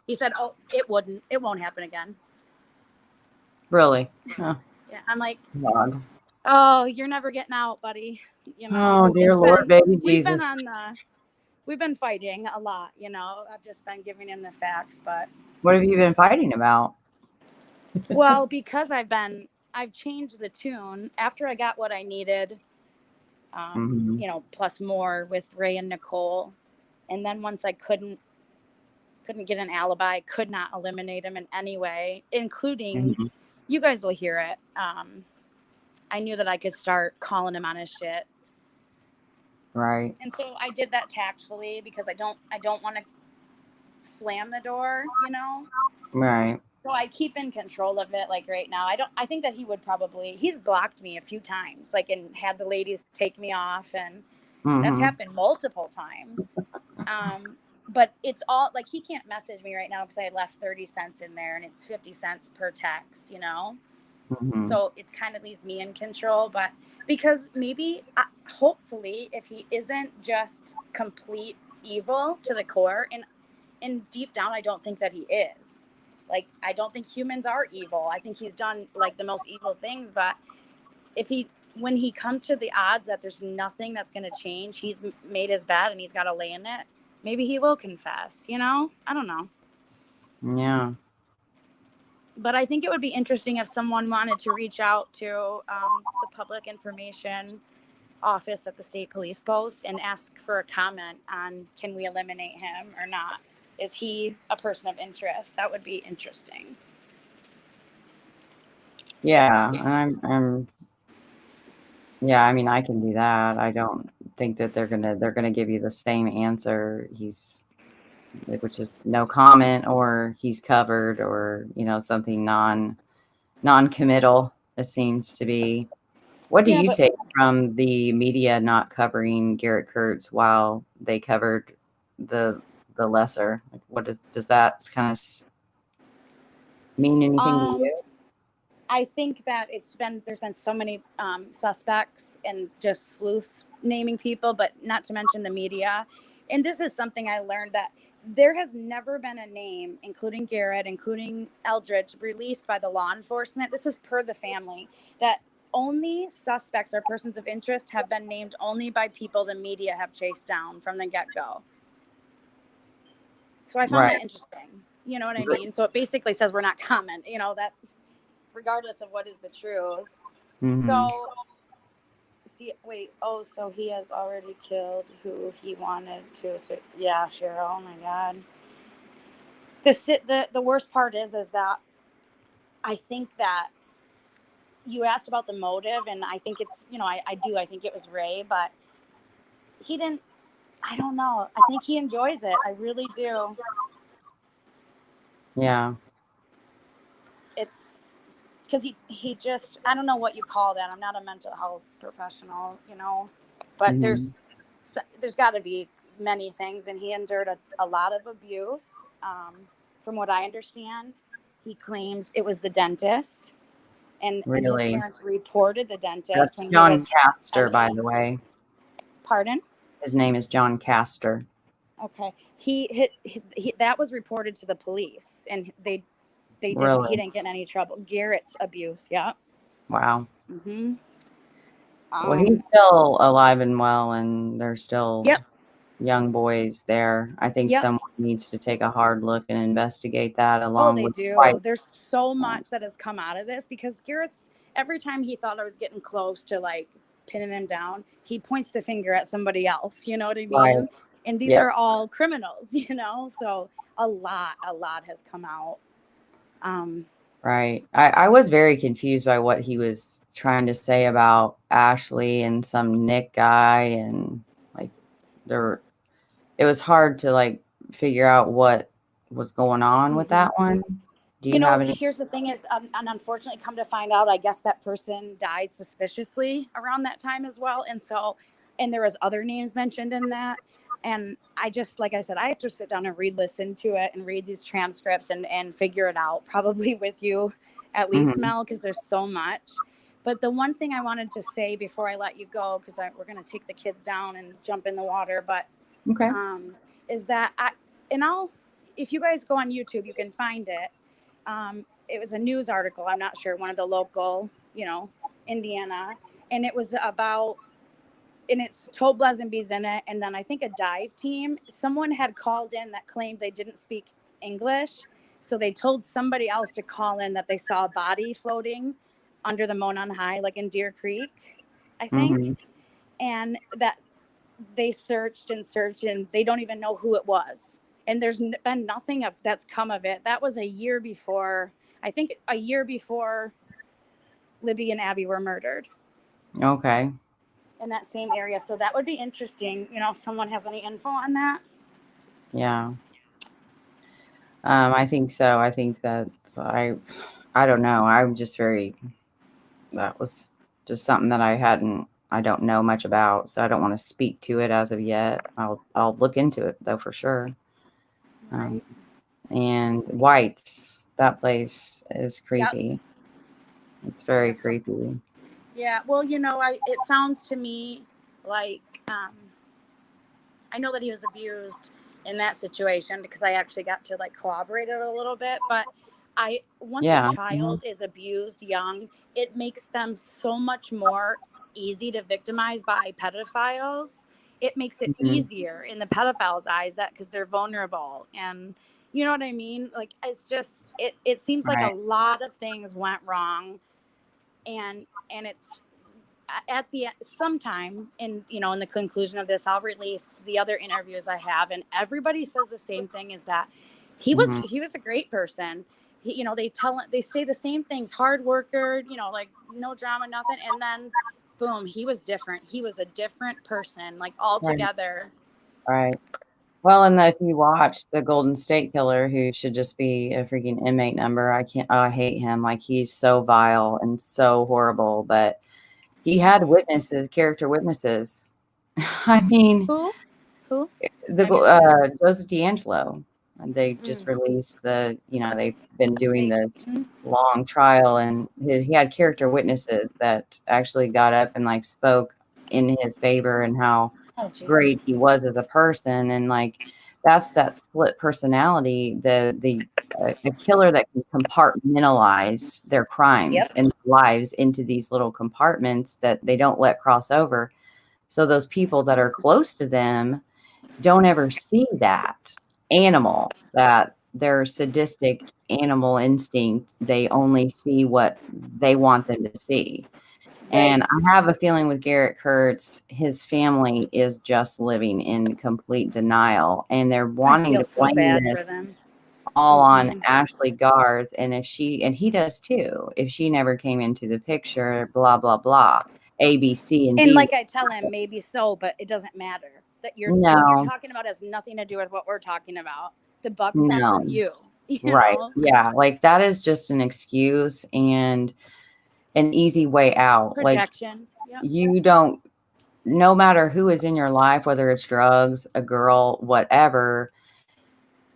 He said, oh, it won't happen again. Really? Oh. Yeah. I'm like, God. oh, you're never getting out, buddy. Oh, so dear Lord, baby Jesus. We've been fighting a lot, I've just been giving him the facts, but. What have you been fighting about? Well, because I've changed the tune after I got what I needed, plus more with Ray and Nicole. And then once I couldn't get an alibi, could not eliminate him in any way, including, you guys will hear it. I knew that I could start calling him on his shit. Right. And so I did that tactfully, because I don't want to slam the door, Right. So I keep in control of it. Like right now, I think that he's blocked me a few times, like, and had the ladies take me off, and that's happened multiple times. But it's all like, he can't message me right now because I left 30 cents in there, and it's 50 cents per text, So it kind of leaves me in control. But because maybe, hopefully, if he isn't just complete evil to the core, and deep down, I don't think that he is. Like, I don't think humans are evil. I think he's done like the most evil things. But when he comes to the odds that there's nothing that's going to change, he's made his bed and he's got to lay in it. Maybe he will confess, I don't know. Yeah. But I think it would be interesting if someone wanted to reach out to the public information office at the state police post and ask for a comment on, can we eliminate him or not? Is he a person of interest? That would be interesting. Yeah, yeah, I mean, I can do that. I don't think that they're gonna give you the same answer. Which is no comment, or he's covered, or something non-committal. It seems to be. What do you take from the media not covering Garett Kirts while they covered the lesser? Like, does that kind of mean anything to you? I think that there's been so many suspects and just sleuths naming people, but not to mention the media. And this is something I learned, that there has never been a name, including Garett, including Eldridge, released by the law enforcement. This is per the family, that only suspects or persons of interest have been named only by people the media have chased down from the get-go. So I found that interesting. You know what I mean? So it basically says we're not commenting, that regardless of what is the truth. So so he has already killed who he wanted to. So yeah, Cheryl, oh my God. The worst part is that I think that you asked about the motive, and I think it's, I think it was Ray, but he didn't, I don't know. I think he enjoys it. I really do. Yeah. It's because he just, I don't know what you call that. I'm not a mental health professional, but there's got to be many things, and he endured a lot of abuse. From what I understand, he claims it was the dentist. And his Really? parents reported the dentist That's when he John was Castor, by the way. Pardon? His name is John Castor. Okay. He that was reported to the police, and they didn't. Really? He didn't get in any trouble. Garett's abuse. Yeah. Wow. Mm-hmm. Well, he's still alive and well, and they're still Yep. young boys there. I think Yep. someone needs to take a hard look and investigate that Oh, along they with do. White. There's so much that has come out of this, because Garett's, every time he thought I was getting close to like pinning him down, he points the finger at somebody else. You know what I mean? Right. And these are all criminals, so a lot has come out. Right. I was very confused by what he was trying to say about Ashley and some Nick guy, and like it was hard to like figure out what was going on with that one. Do you have any? Here's the thing is, and unfortunately, come to find out, I guess that person died suspiciously around that time as well. And there was other names mentioned in that. And I just, like I said, I have to sit down and listen to it and read these transcripts and figure it out, probably with you at least, Mel, because there's so much. But the one thing I wanted to say before I let you go, because we're going to take the kids down and jump in the water, but Okay. is that if you guys go on YouTube, you can find it. It was a news article. I'm not sure, one of the local, Indiana, and it was about, and it's told Blesenby's in it. And then I think a dive team, someone had called in that claimed they didn't speak English. So they told somebody else to call in that they saw a body floating under the Monon High, like in Deer Creek, I think. And that they searched and they don't even know who it was. And there's been nothing that's come of it. That was a year before Libby and Abby were murdered. Okay. In that same area. So that would be interesting, if someone has any info on that. Yeah. I think so. I think that I don't know. I'm just that was just something that I don't know much about, so I don't want to speak to it as of yet. I'll look into it though for sure. Right. And White's, that place is creepy. Yep. It's very creepy. Yeah. Well, it sounds to me like, I know that he was abused in that situation because I actually got to like corroborate it a little bit, but once a child is abused young, it makes them so much more easy to victimize by pedophiles. It makes it easier in the pedophile's eyes because they're vulnerable, and you know what I mean? Like, it's just, it seems like a lot of things went wrong, and it's at the sometime in the conclusion of this, I'll release the other interviews I have, and everybody says the same thing, is that he was a great person. They say the same things, hard worker, like no drama, nothing, and then boom, he was different. He was a different person, like altogether. Right. Well, and if you watch the Golden State Killer, who should just be a freaking inmate number, I hate him. Like, he's so vile and so horrible, but he had character witnesses. I mean, who? Joseph D'Angelo. And they just released they've been doing this long trial, and he had character witnesses that actually got up and like spoke in his favor and how great he was as a person. And like, that's that split personality, the a killer that can compartmentalize their crimes and lives into these little compartments that they don't let cross over. So those people that are close to them don't ever see that animal, that their sadistic animal instinct. They only see what they want them to see. And I have a feeling with Garett Kirts, his family is just living in complete denial, and they're wanting to blame this all on Ashley Garth. And he does too, if she never came into the picture, blah, blah, blah, A, B, C, and D. And like I tell him, maybe so, but it doesn't matter. What you're talking about has nothing to do with what we're talking about. The buck stops with you. Right. Yeah. Like, that is just an excuse and an easy way out. Protection. Like, you don't, no matter who is in your life, whether it's drugs, a girl, whatever,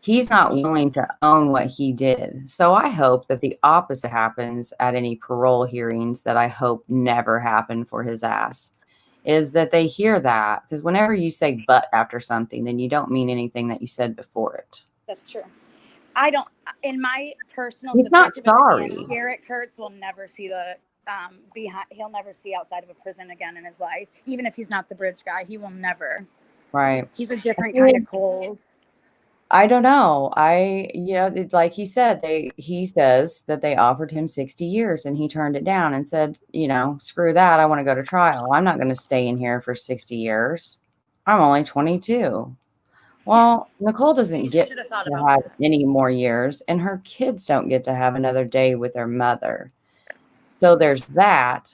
he's not willing to own what he did. So I hope that the opposite happens at any parole hearings that I hope never happen for his ass, is that they hear that. Because whenever you say but after something, then you don't mean anything that you said before it. That's true. I don't, in my personal He's not subjective sorry. opinion, Garett Kirts will never see the he'll never see outside of a prison again in his life. Even if he's not the bridge guy, he will never. Right. He's a different kind of cold. I don't know. It's like he said, he says that they offered him 60 years and he turned it down and said, screw that. I want to go to trial. I'm not going to stay in here for 60 years. I'm only 22. Well, Nicole doesn't get to have any more years, and her kids don't get to have another day with their mother. So there's that.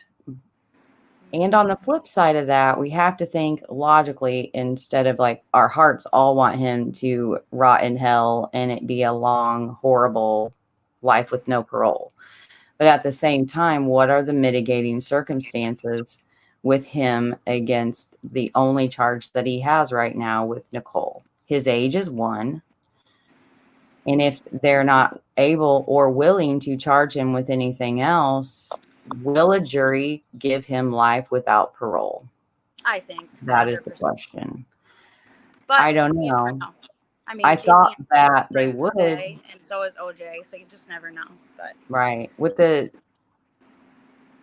And on the flip side of that, we have to think logically instead of like our hearts all want him to rot in hell and it be a long, horrible life with no parole. But at the same time, what are the mitigating circumstances with him against the only charge that he has right now with Nicole? His age is 1. And if they're not able or willing to charge him with anything else, will a jury give him life without parole? I think that is the question. But I don't know. I mean, I thought that they would, today, and so is OJ. So you just never know. But right with the,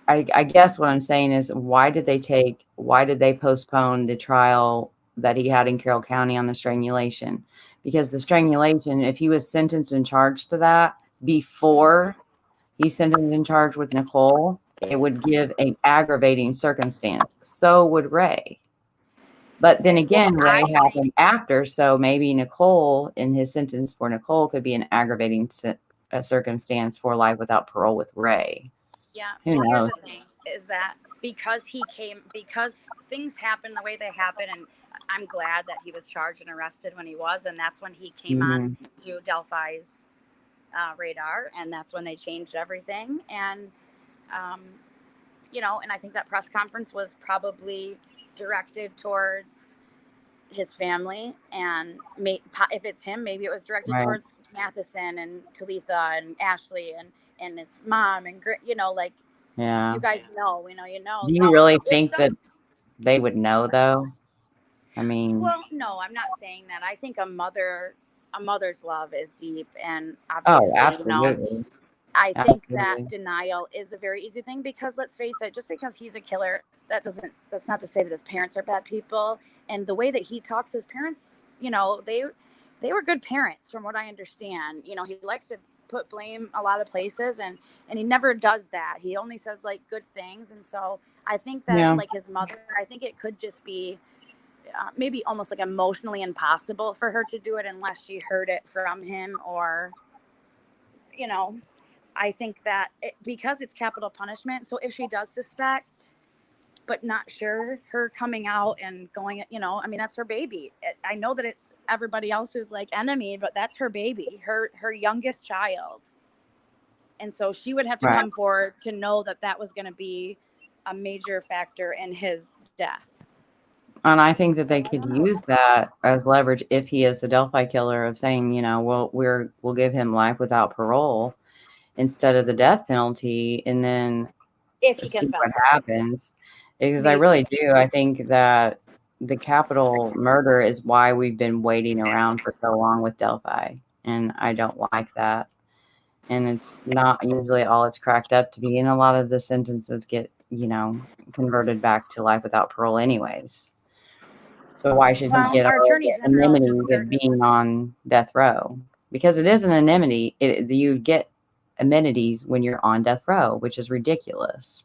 I guess what I'm saying is, why did they postpone the trial that he had in Carroll County on the strangulation? Because the strangulation, if he was sentenced and charged to that before he's sentenced and charged with Nicole, it would give an aggravating circumstance. So would Ray. But then again, Ray happened after, so maybe Nicole, in his sentence for Nicole, could be an aggravating circumstance for life without parole with Ray. Yeah. Who knows? Here's the thing, is that because things happen the way they happen, and I'm glad that he was charged and arrested when he was, and that's when he came on to Delphi's radar, and that's when they changed everything. And and I think that press conference was probably directed towards his family, and if it's him, maybe it was directed towards Matheson and Talitha and Ashley and his mom, and yeah, you guys know, Do you really think that they would know, though? I mean, well, no, I'm not saying that. I think a mother's love is deep, and obviously, absolutely. I think that denial is a very easy thing, because let's face it, just because he's a killer, that's not to say that his parents are bad people. And the way that he talks to his parents, they were good parents from what I understand. He likes to put blame a lot of places, and he never does that. He only says like good things. And so I think that like his mother, I think it could just be maybe almost like emotionally impossible for her to do it unless she heard it from him, or I think that because it's capital punishment. So if she does suspect, but not sure, her coming out and going, I mean, that's her baby. I know that it's everybody else's like enemy, but that's her baby, her youngest child. And so she would have to come forward to know that was going to be a major factor in his death. And I think that they could use that as leverage if he is the Delphi killer, of saying, we'll give him life without parole instead of the death penalty, and then if he see what happens. Because I really do. I think that the capital murder is why we've been waiting around for so long with Delphi, and I don't like that. And it's not usually all it's cracked up to be, and a lot of the sentences get, converted back to life without parole anyways. So why should he get anonymity of being on death row? Because it is an anonymity. You get amenities when you're on death row, which is ridiculous.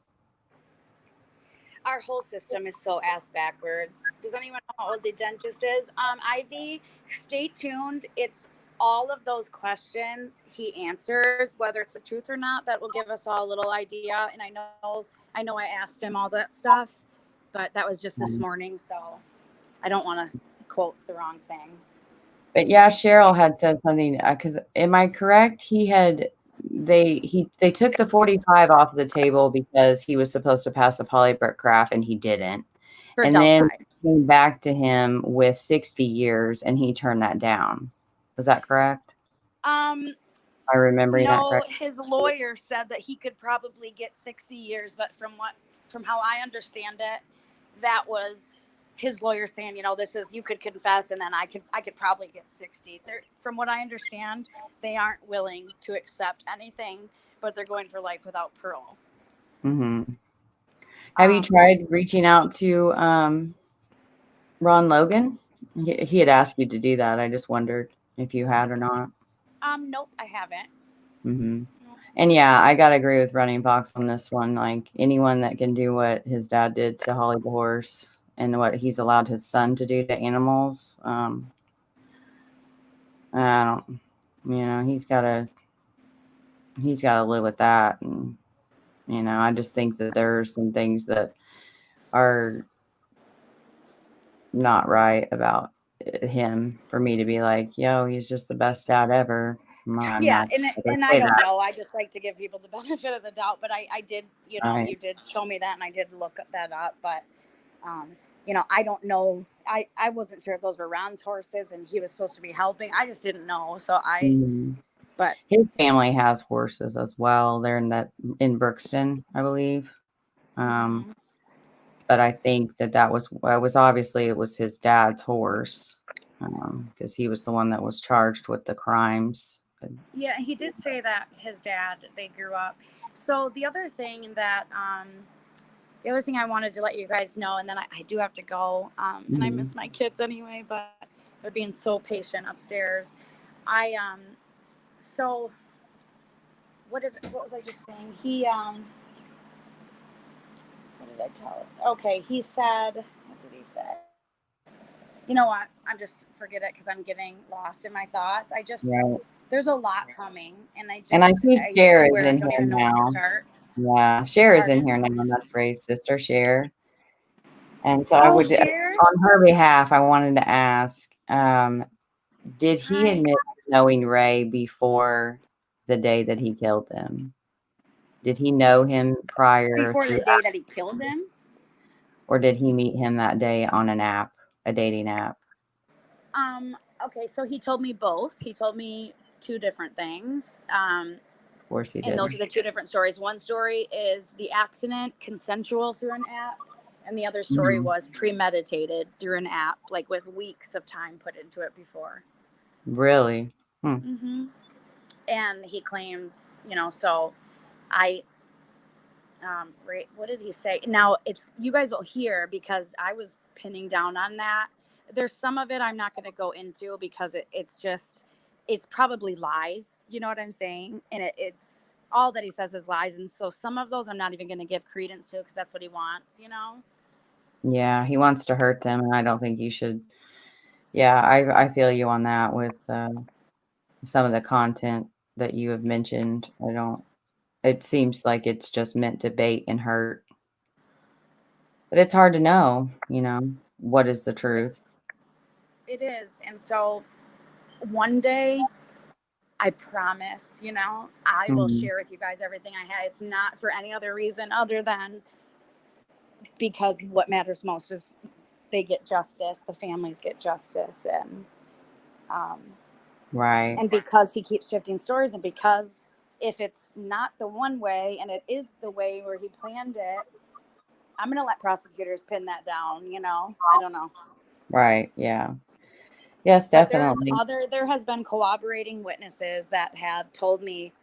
Our whole system is so ass backwards. Does anyone know how old the dentist is? Ivy, stay tuned. It's all of those questions he answers, whether it's the truth or not, that will give us all a little idea. And I know I asked him all that stuff, but that was just this morning, so I don't want to quote the wrong thing. But yeah, Cheryl had said something, because am I correct? They took the 45 off the table because he was supposed to pass the polygraph and he didn't. And then came back to him with 60 years and he turned that down. Is that correct? I remember that No, correct. his lawyer said that he could probably get 60 years, but from how I understand it, that was his lawyer saying, this is, you could confess and then I could probably get 60. From what I understand, they aren't willing to accept anything, but they're going for life without parole. Mm-hmm. Have you tried reaching out to Ron Logan? He had asked you to do that. I just wondered if you had or not. Nope, I haven't. Mm-hmm. And yeah, I gotta agree with Running Fox on this one. Like anyone that can do what his dad did to Holly the horse and what he's allowed his son to do to animals, I don't. He's gotta live with that. And I just think that there are some things that are not right about him for me to be like, yo, he's just the best dad ever. I'm Yeah, not gonna and I say don't that. know. I just like to give people the benefit of the doubt, but I did, Right. you did show me that, and I did look that up, but I don't know. I wasn't sure if those were Ron's horses, and he was supposed to be helping. I just didn't know, so but His family has horses as well. They're in Brookston, I believe. mhm. But I think that was obviously it was his dad's horse, because he was the one that was charged with the crimes. Yeah, he did say that his dad, they grew up. So the other thing I wanted to let you guys know, and then I do have to go, and I miss my kids anyway, but they're being so patient upstairs. So what was I just saying? What did I tell him? Okay, he said, what did he say? You know what? I'm just forget it because I'm getting lost in my thoughts. Right. There's a lot coming, and I And I see Cher is swear I in don't here even know where to now. start. Yeah, Cher is in Pardon? here now. That's Ray's sister, Cher. And so I Oh, would, Cher. on her behalf, I wanted to ask, did he Hi. admit to knowing Ray before the day that he killed him? Did he know him prior Before to the day that he killed him? or did he meet him that day on an app, a dating app? Okay, so he told me both. He told me two different things. Of course he And did. those are the two different stories. One story is the accident, consensual through an app, and the other story was premeditated through an app, like with weeks of time put into it before. Really? And he claims, so I, what did he say? Now you guys will hear because I was pinning down on that. There's some of it I'm not going to go into because it's probably lies. You know what I'm saying? And it's all that he says is lies. And so some of those I'm not even going to give credence to because that's what he wants. Yeah, he wants to hurt them, and I don't think you should. Yeah, I feel you on that with some of the content that you have mentioned. It seems like it's just meant to bait and hurt. But it's hard to know, what is the truth. It is. And so one day, I promise, I will Mhm. share with you guys everything I had. It's not for any other reason other than because what matters most is they get justice, the families get justice, Right. and because he keeps shifting stories, and because if it's not the one way and it is the way where he planned it, I'm gonna let prosecutors pin that down. I don't know. Right. Yeah. Yes, But definitely. there has been corroborating witnesses that have told me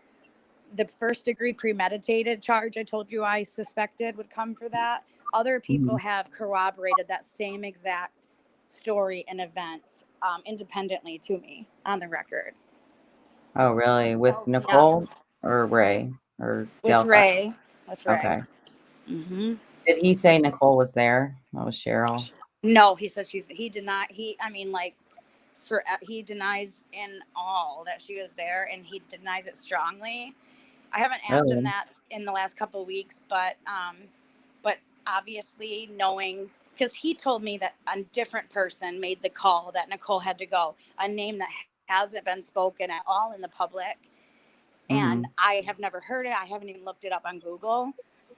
the first degree premeditated charge I told you I suspected would come for that. Other people Mhm. have corroborated that same exact story and events independently to me on the record. Oh, really? With Yeah, Nicole or Ray or with Delphi? Ray. With Ray. Okay. hmm Did he say Nicole was there? That was Cheryl. No, he said he denied. I mean, like, he denies in all that she was there, and he denies it strongly. I haven't asked him Really? that in the last couple of weeks, but obviously knowing, because he told me that a different person made the call that Nicole had to go, a name that hasn't been spoken at all in the public, and Mhm. I have never heard it. I haven't even looked it up on Google.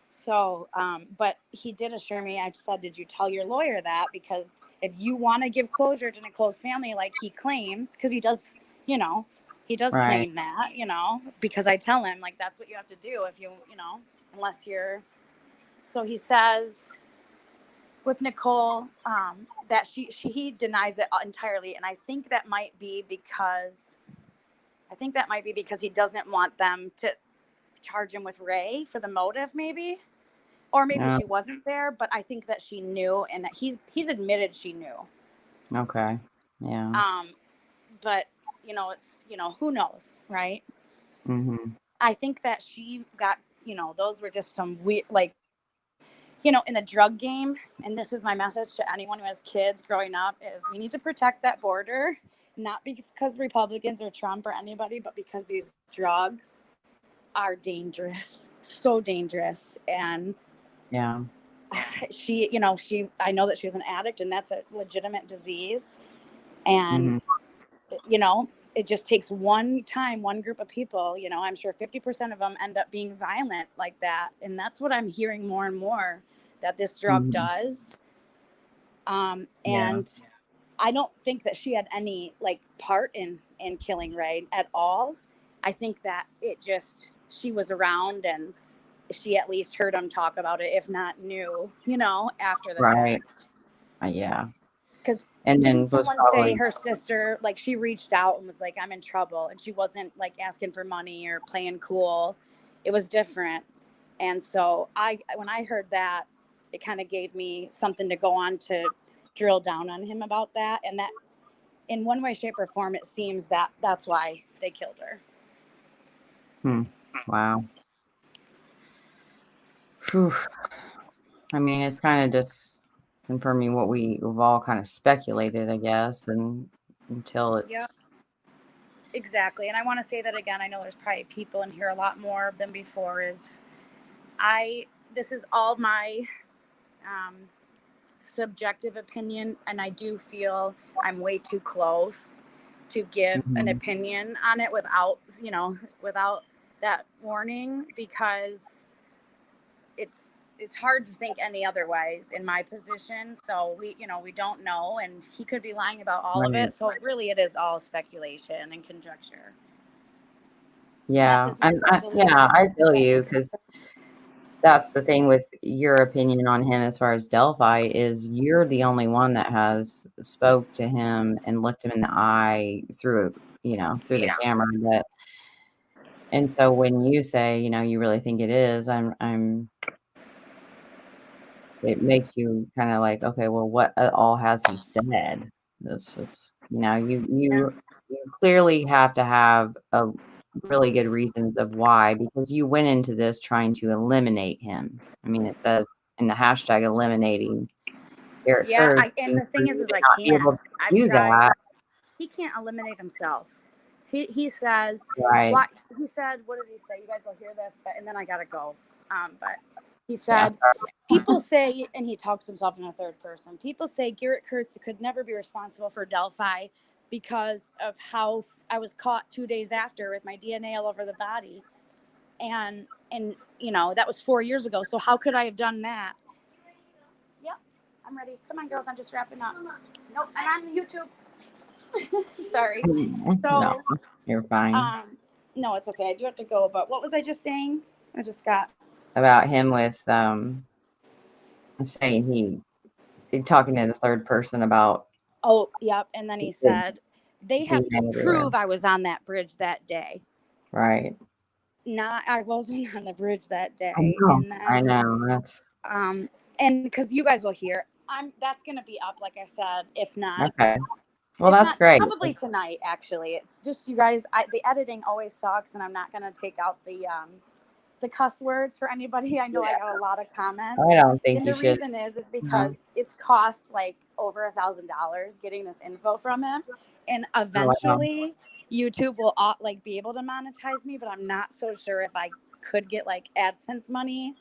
So, but he did assure me. I said, did you tell your lawyer that? Because if you want to give closure to Nicole's family, like he claims, because he does you know, he does Right. claim that, you know, because I tell him, like, that's what you have to do if you know, unless you're. So he says with Nicole that he denies it entirely. And I think that might be because he doesn't want them to charge him with Ray for the motive, maybe. Or maybe No. she wasn't there, but I think that she knew, and that he's admitted she knew. Okay. Yeah. But you know, it's, you know, who knows, right? Mm-hmm. I think that she got, you know, those were just some weird, like, you know, in the drug game. And this is my message to anyone who has kids growing up: is we need to protect that border, not because Republicans or Trump or anybody, but because these drugs are dangerous, so dangerous. And Yeah. she, you know, I know that she was an addict, and that's a legitimate disease. And, Mm-hmm. you know, it just takes one group of people, you know, I'm sure 50% of them end up being violent like that. And that's what I'm hearing more and more that this drug does. And Yeah. I don't think that she had any like part in killing Ray at all. I think that she was around, and she at least heard him talk about it, if not knew, you know, after the Right. fact. Yeah. Because And didn't then was someone say probably her sister, like, she reached out and was like, I'm in trouble, and she wasn't like asking for money or playing cool. It was different. And so when I heard that, it kind of gave me something to go on to drill down on him about that. And that in one way, shape, or form, it seems that that's why they killed her. Wow. Whew. I mean, it's kind of just confirming what we've all kind of speculated, I guess, and until it's. Yep. Exactly. And I want to say that again. I know there's probably people in here a lot more than before. This is all my subjective opinion, and I do feel I'm way too close to give an opinion on it without that warning, because it's hard to think any otherwise in my position. So we don't know, and he could be lying about all of it. So really it is all speculation and conjecture. Yeah, I feel you, because that's the thing with your opinion on him as far as Delphi is you're the only one that has spoke to him and looked him in the eye through the camera. And so when you say, you really think it is, it makes you kind of like, okay, well, what all has he said? This is, you clearly have to have a really good reasons of why, because you went into this trying to eliminate him. I mean, it says in the hashtag eliminating Garett Kirts. And the thing is I can't. I've tried. He can't eliminate himself. He says, right. What he said, what did he say? You guys will hear this, and then I gotta go. But he said, people say, and he talks himself in the third person, people say Garett Kirts could never be responsible for Delphi because of how I was caught 2 days after with my DNA all over the body. And that was 4 years ago. So how could I have done that? Yep, I'm ready. Come on, girls, I'm just wrapping up. Nope, I'm on YouTube. Sorry. So no, you're fine. No, it's okay. I do have to go. But what was I just saying? I just got about him with saying he talking to the third person about. Oh, yep. And then he said they have to prove I was on that bridge that day. Right. I wasn't on the bridge that day. I know. That's and because you guys will hear, that's gonna be up, like I said, if not. Okay. Well, that's great. Probably tonight, actually. It's just, you guys, the editing always sucks, and I'm not going to take out the cuss words for anybody. I know I got a lot of comments. I don't think and you should. And the reason is because it's cost like over $1,000 getting this info from him. And eventually YouTube will be able to monetize me, but I'm not so sure if I could get like AdSense money,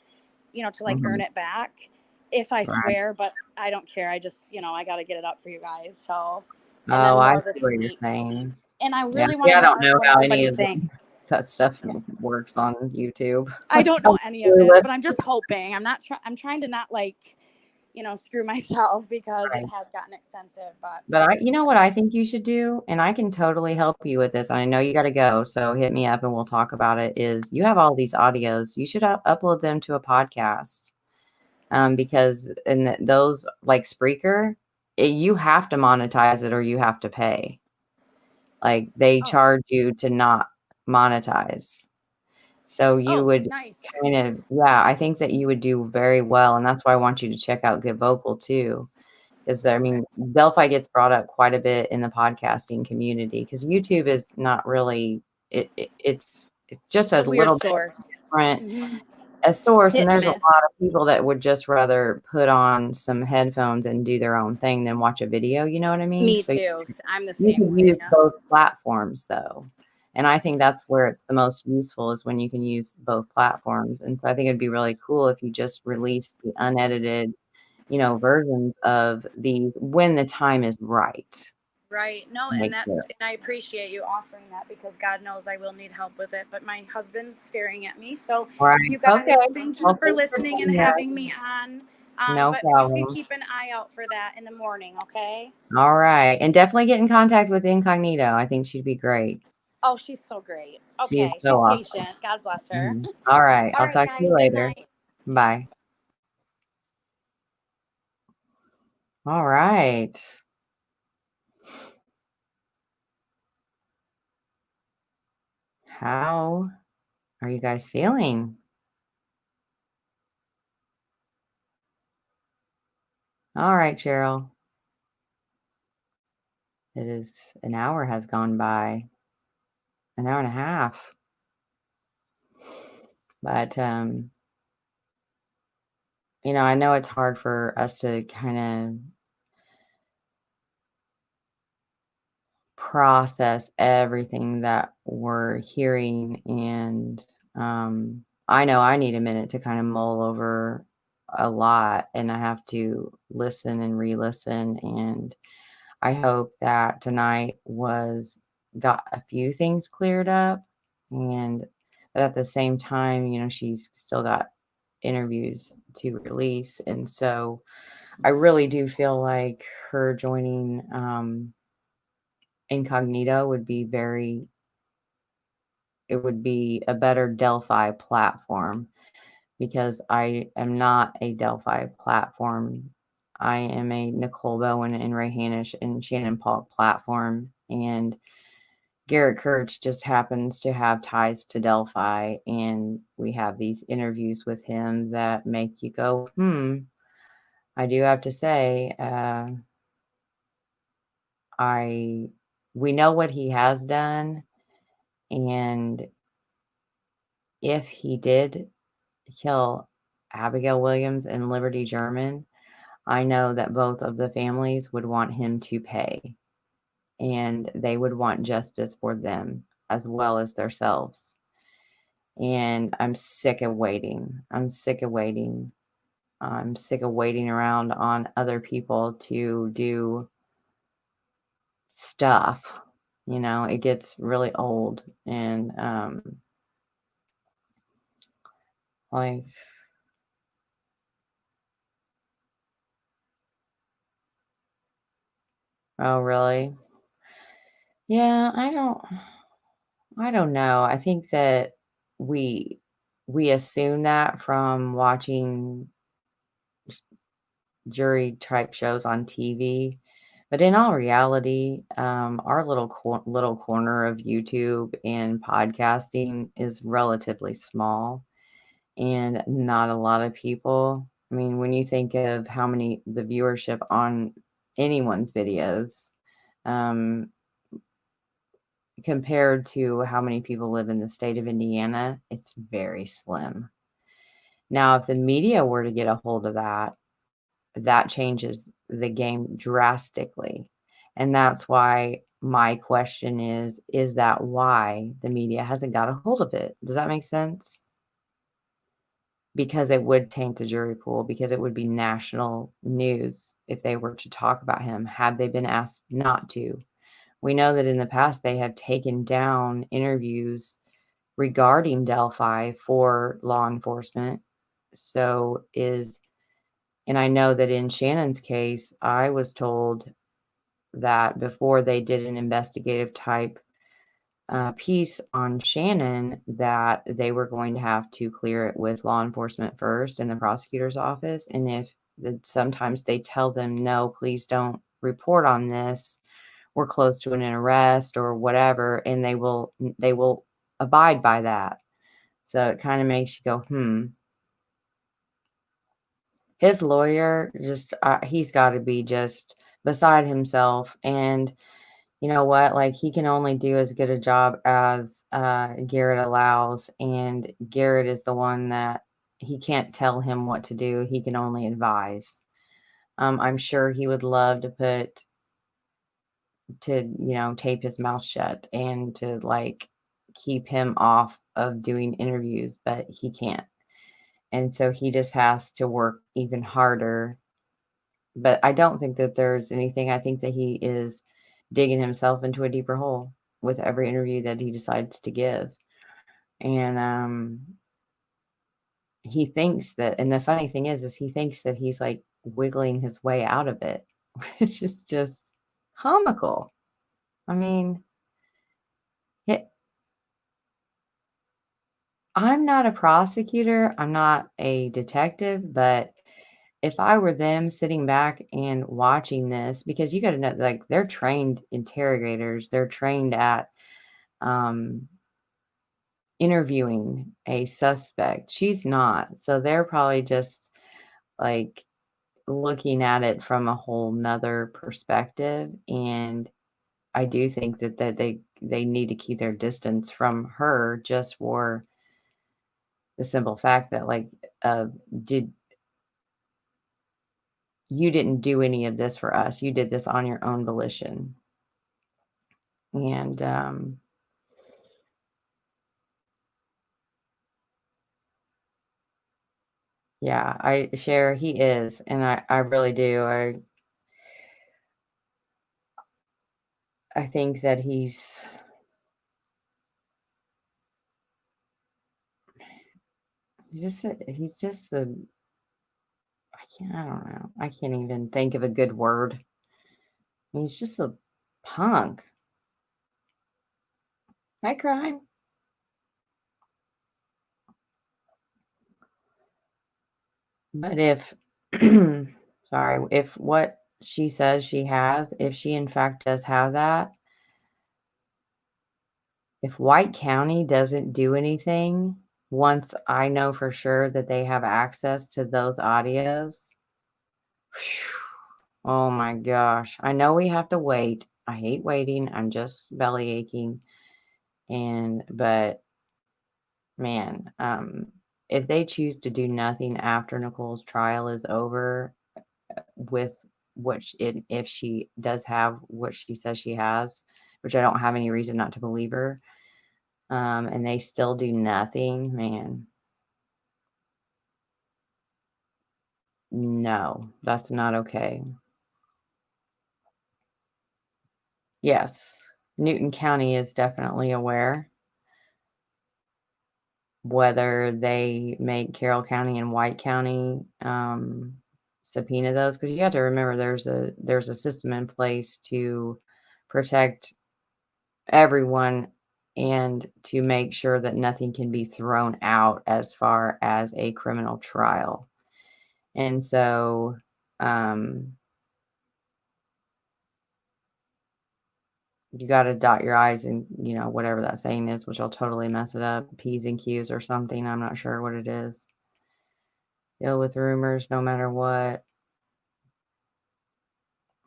to earn it back if I swear, but I don't care. I just, I got to get it up for you guys. So. I see what you're saying. And I really want to I don't know how any of that stuff works on YouTube. I don't know any of it, but I'm just hoping. I'm trying to not screw myself because Right. it has gotten extensive. But you know what I think you should do, and I can totally help you with this. I know you got to go, so hit me up and we'll talk about it. Is you have all these audios, you should upload them to a podcast, because in those like Spreaker, you have to monetize it or you have to pay. Like they charge you to not monetize. So you would nice. kind of, yeah, I think that you would do very well, and that's why I want you to check out Get Vocal too. Is there, I mean, Delphi gets brought up quite a bit in the podcasting community because YouTube is not really it's just It's a a weird little bit source. different a source, and Hit and there's a miss. lot of people that would just rather put on some headphones and do their own thing than watch a video, you know what I mean? Me So too. I'm the you same can way. use both platforms though. And I think that's where it's the most useful is when you can use both platforms. And so I think it'd be really cool if you just released the unedited, versions of these when the time is right. Right. No, Make and sure. I appreciate you offering that because God knows I will need help with it. But my husband's staring at me. So All right. you guys, Okay. thank you Well, for thanks for listening and being here. having me on. No But you problem. can keep an eye out for that in the morning, okay? All right. And definitely get in contact with Incognito. I think she'd be great. Oh, she's so great. She is Okay, so she's awesome. patient. God bless her. Mhm. All right. All I'll right, talk to guys. you Good later. night. Bye. All right. How are you guys feeling? All right, Cheryl. It is an hour has gone by, an hour and a half. But I know it's hard for us to kind of process everything that we're hearing, and I know I need a minute to kind of mull over a lot, and I have to listen and re-listen, and I hope that tonight was got a few things cleared up, and but at the same time, she's still got interviews to release, and so I really do feel like her joining Incognito it would be a better Delphi platform because I am not a Delphi platform. I am a Nicole Bowen and Ray Hanish and Shannon Paul platform. And Garett Kirts just happens to have ties to Delphi. And we have these interviews with him that make you go, I do have to say, we know what he has done. And if he did kill Abigail Williams and Liberty German, I know that both of the families would want him to pay, and they would want justice for them as well as themselves. And I'm sick of waiting. I'm sick of waiting. I'm sick of waiting around on other people to do stuff. It gets really old, and like, oh really? Yeah, I don't know. I think that we we assume that from watching jury type shows on TV, but in all reality, our little corner of YouTube and podcasting is relatively small, and not a lot of people. I mean, when you think of how many the viewership on anyone's videos, um, compared to how many people live in the state of Indiana, it's very slim. Now, if the media were to get a hold of that, that changes the game drastically. And that's why my question is that why the media hasn't got a hold of it? Does that make sense? Because it would taint the jury pool, because it would be national news if they were to talk about him, had they been asked not to. We know that in the past they have taken down interviews regarding Delphi for law enforcement. So is And I know that in Shannon's case, I was told that before they did an investigative type piece on Shannon, that they were going to have to clear it with law enforcement first in the prosecutor's office. And if sometimes they tell them, no, please don't report on this, we're close to an arrest or whatever, and they will abide by that. So it kind of makes you go, His lawyer just he's got to be just beside himself. And you know what? Like, he can only do as good a job as Garett allows, and Garett is the one that he can't tell him what to do. He can only advise. I'm sure he would love to tape his mouth shut and to like keep him off of doing interviews, but he can't. And so he just has to work even harder. But I don't think that there's anything. I think that he is digging himself into a deeper hole with every interview that he decides to give. And he thinks that, and the funny thing is he thinks that he's like wiggling his way out of it, which is just comical. I mean, I'm not a prosecutor, I'm not a detective, but if I were them sitting back and watching this, because you got to know, like, they're trained interrogators, they're trained at um, interviewing a suspect. She's not. So they're probably just like looking at it from a whole nother perspective. And I do think that they need to keep their distance from her just for the simple fact that, like, did you didn't do any of this for us. You did this on your own volition. And yeah, I share he is, and I really do. I think that he's just a I don't know. I can't even think of a good word. He's just a punk. Hi, crime. But if, sorry, if what she says she has, if she in fact does have that, if White County doesn't do anything, once I know for sure that they have access to those audios, oh my gosh. I know we have to wait. I hate waiting. I'm just belly aching. But man, if they choose to do nothing after Nicole's trial is over with if she does have what she says she has, which I don't have any reason not to believe her, and they still do nothing, man, no, that's not okay. Yes, Newton County is definitely aware. Whether they make Carroll County and White County subpoena those, because you have to remember there's a system in place to protect everyone and to make sure that nothing can be thrown out as far as a criminal trial. And so you got to dot your I's and, whatever that saying is, which I'll totally mess it up, P's and Q's or something. I'm not sure what it is. Deal with rumors no matter what.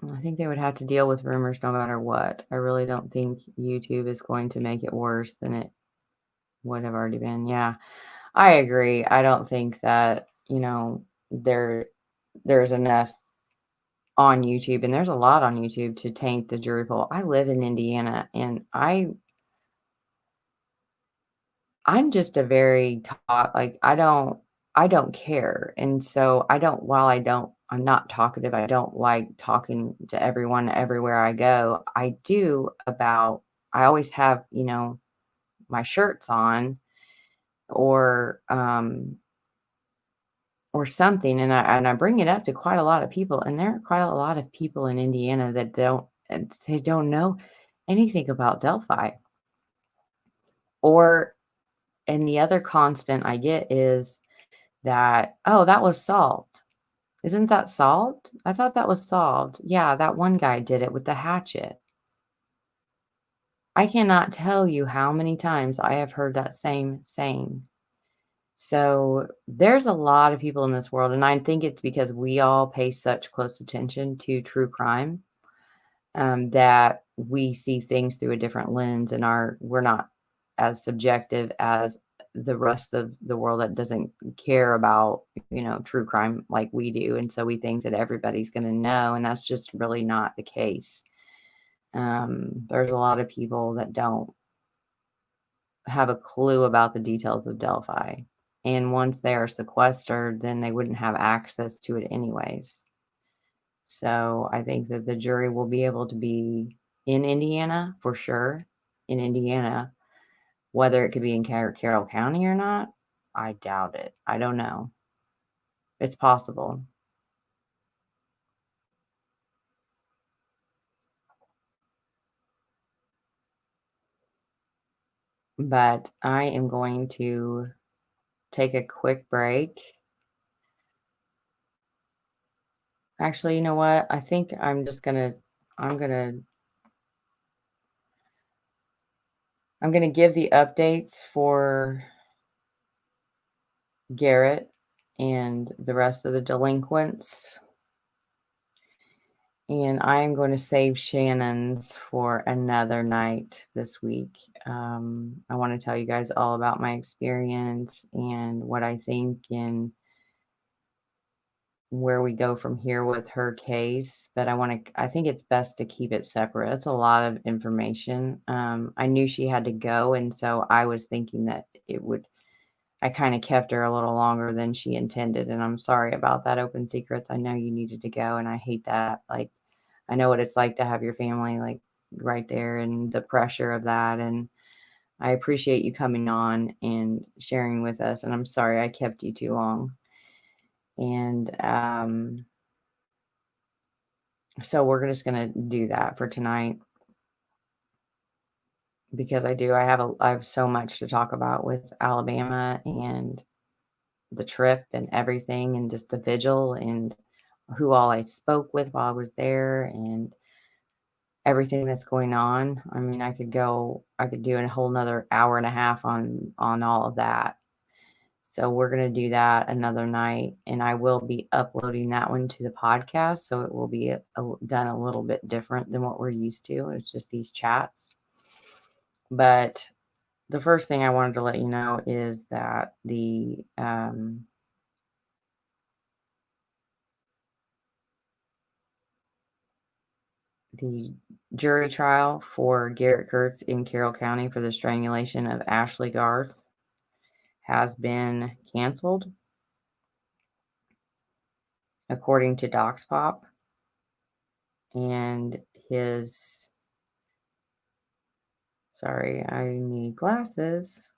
I think they would have to deal with rumors no matter what. I really don't think YouTube is going to make it worse than it would have already been. Yeah, I agree. I don't think that, there's enough on YouTube, and there's a lot on YouTube to taint the jury pool. I live in Indiana, and I'm just a very like, I don't care. And so I'm not talkative. I don't like talking to everyone everywhere I go. I always have, my shirts on or or something. And I bring it up to quite a lot of people, and there are quite a lot of people in Indiana that they don't know anything about Delphi. Or and the other constant I get is that, "Oh, that was solved. Isn't that solved? I thought that was solved. Yeah, that one guy did it with the hatchet." I cannot tell you how many times I have heard that same saying. So there's a lot of people in this world, and I think it's because we all pay such close attention to true crime, that we see things through a different lens, and we're not as subjective as the rest of the world that doesn't care about, true crime like we do. And so we think that everybody's going to know, and that's just really not the case. There's a lot of people that don't have a clue about the details of Delphi. And once they are sequestered, then they wouldn't have access to it anyways. So I think that the jury will be able to be in Indiana for sure. In Indiana, whether it could be in Carroll County or not, I doubt it. I don't know. It's possible. But I am going to take a quick break. Actually, you know what? I think I'm gonna give the updates for Garett and the rest of the delinquents. And I am going to save Shannon's for another night this week. I want to tell you guys all about my experience and what I think and where we go from here with her case. But I think it's best to keep it separate. It's a lot of information. I knew she had to go. And so I was thinking that I kind of kept her a little longer than she intended. And I'm sorry about that, Open Secrets. I know you needed to go, and I hate that. Like, I know what it's like to have your family like right there and the pressure of that. And I appreciate you coming on and sharing with us. And I'm sorry I kept you too long. And so we're just going to do that for tonight because I have so much to talk about with Alabama and the trip and everything, and just the vigil and who all I spoke with while I was there and everything that's going on. I mean, I could do a whole nother hour and a half on all of that. So we're going to do that another night, and I will be uploading that one to the podcast. So it will be done a little bit different than what we're used to. It's just these chats. But the first thing I wanted to let you know is that the jury trial for Garett Kirts in Carroll County for the strangulation of Ashley Garth has been canceled, according to DocsPop. And sorry, I need glasses.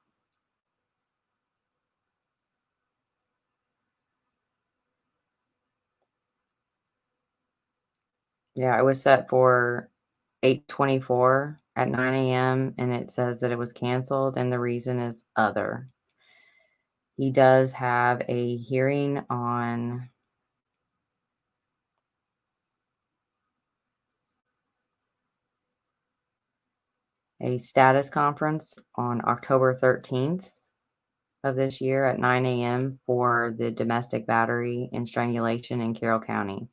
Yeah, it was set for 8:24 at 9 a.m. and it says that it was canceled, and the reason is other. He does have a hearing on a status conference on October 13th of this year at 9 a.m. for the domestic battery and strangulation in Carroll County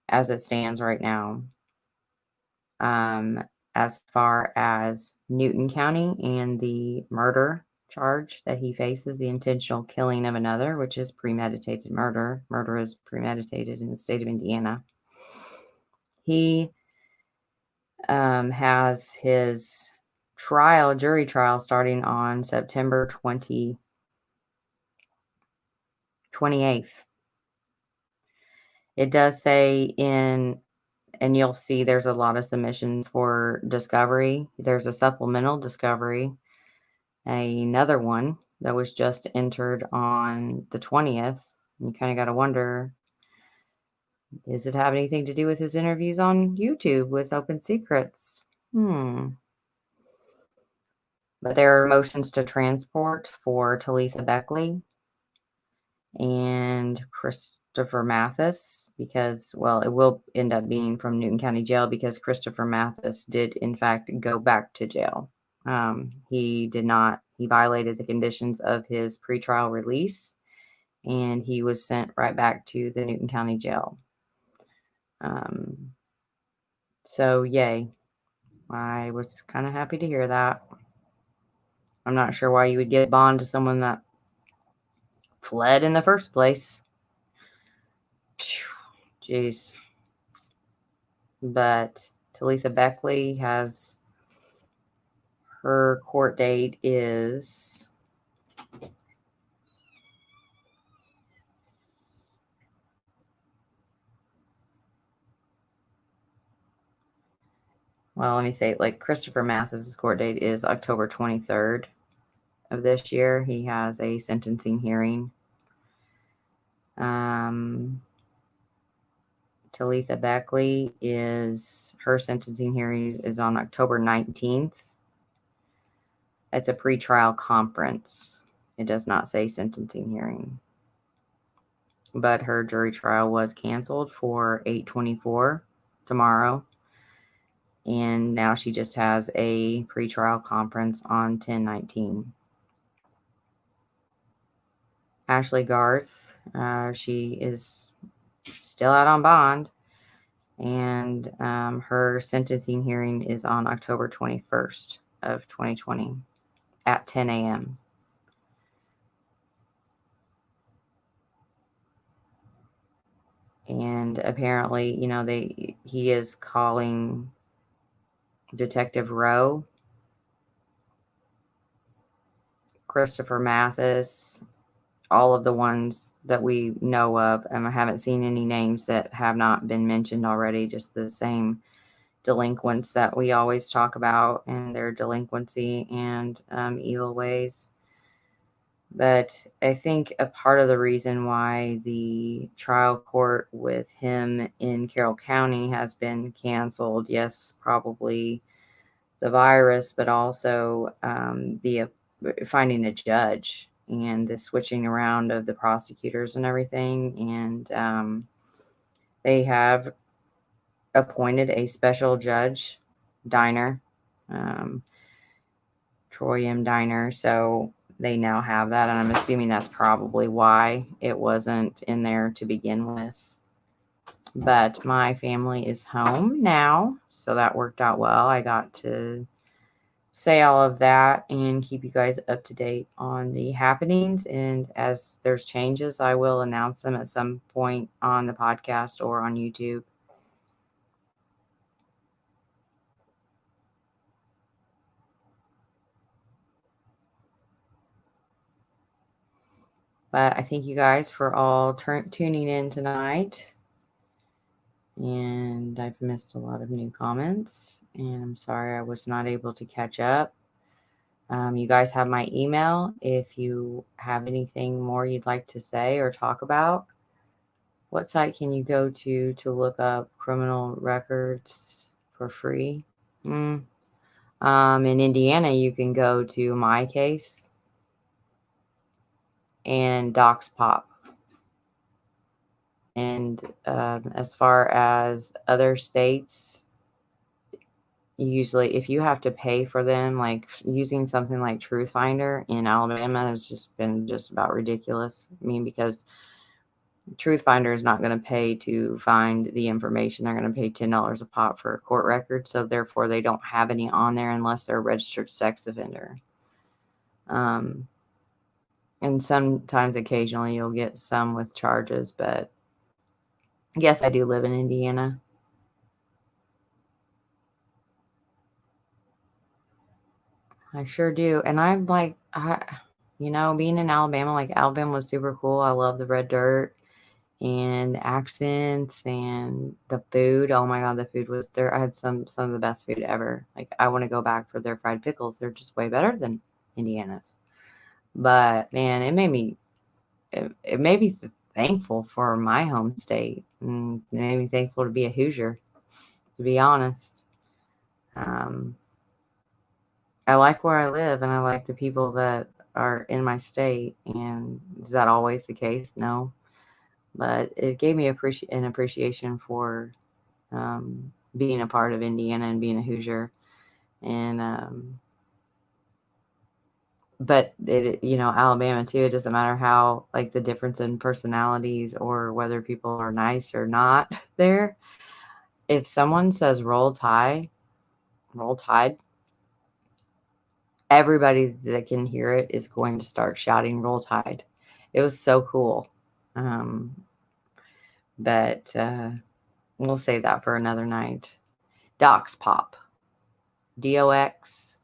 as it stands right now. As far as Newton County and the murder charge that he faces, the intentional killing of another, which is premeditated murder. Murder is premeditated in the state of Indiana. He has his jury trial, starting on September 28th. It does say and you'll see there's a lot of submissions for discovery. There's a supplemental discovery, another one that was just entered on the 20th You kind of got to wonder, does it have anything to do with his interviews on YouTube with Open Secrets? But there are motions to transport for Talitha Beckley and Christopher Mathis because, well, it will end up being from Newton County Jail because Christopher Mathis did, in fact, go back to jail. He violated the conditions of his pretrial release, and he was sent right back to the Newton County Jail. So, yay. I was kind of happy to hear that. I'm not sure why you would give bond to someone that fled in the first place. Jeez. But Talitha Beckley has her court date is let me say, like Christopher Mathis's court date is October 23rd of this year. He has a sentencing hearing. Talitha Beckley her sentencing hearing is on October 19th. It's a pretrial conference. It does not say sentencing hearing. But her jury trial was canceled for 8/24 tomorrow. And now she just has a pretrial conference on 10/19. Ashley Garth, she is still out on bond. And her sentencing hearing is on October 21st of 2020 at 10 a.m. And apparently, he is calling Detective Rowe, Christopher Mathis, all of the ones that we know of. I haven't seen any names that have not been mentioned already, just the same delinquents that we always talk about and their delinquency and evil ways. But I think a part of the reason why the trial court with him in Carroll County has been canceled, yes, probably the virus, but also the finding a judge and the switching around of the prosecutors and everything. And they have appointed a special judge, Diner, Troy M. Diner. So they now have that, and I'm assuming that's probably why it wasn't in there to begin with. But my family is home now, so that worked out well. I got to say all of that and keep you guys up to date on the happenings. And as there's changes, I will announce them at some point on the podcast or on YouTube. But I thank you guys for all tuning in tonight. And I've missed a lot of new comments. And I'm sorry I was not able to catch up. You guys have my email. If you have anything more you'd like to say or talk about, what site can you go to look up criminal records for free? In Indiana, you can go to My Case and DocsPop. And as far as other states, usually if you have to pay for them, like using something like Truth Finder in Alabama has just been just about ridiculous. I mean, because Truth Finder is not going to pay to find the information. They're going to pay $10 a pop for a court record. So therefore they don't have any on there unless they're a registered sex offender. And sometimes occasionally you'll get some with charges, but yes, I do live in Indiana. I sure do. And I'm like, being in Alabama, like Alabama was super cool. I love the red dirt and accents and the food. Oh my God, the food was there. I had some of the best food ever. Like I want to go back for their fried pickles. They're just way better than Indiana's. But man, it made me thankful for my home state, and it made me thankful to be a Hoosier, to be honest. I like where I live, and I like the people that are in my state. And is that always the case? No. But it gave me an appreciation for being a part of Indiana and being a Hoosier. And but Alabama too, it doesn't matter how, like, the difference in personalities or whether people are nice or not there. If someone says roll tide, everybody that can hear it is going to start shouting roll tide. It was so cool. But we'll save that for another night. Dox Pop. DOXPOP.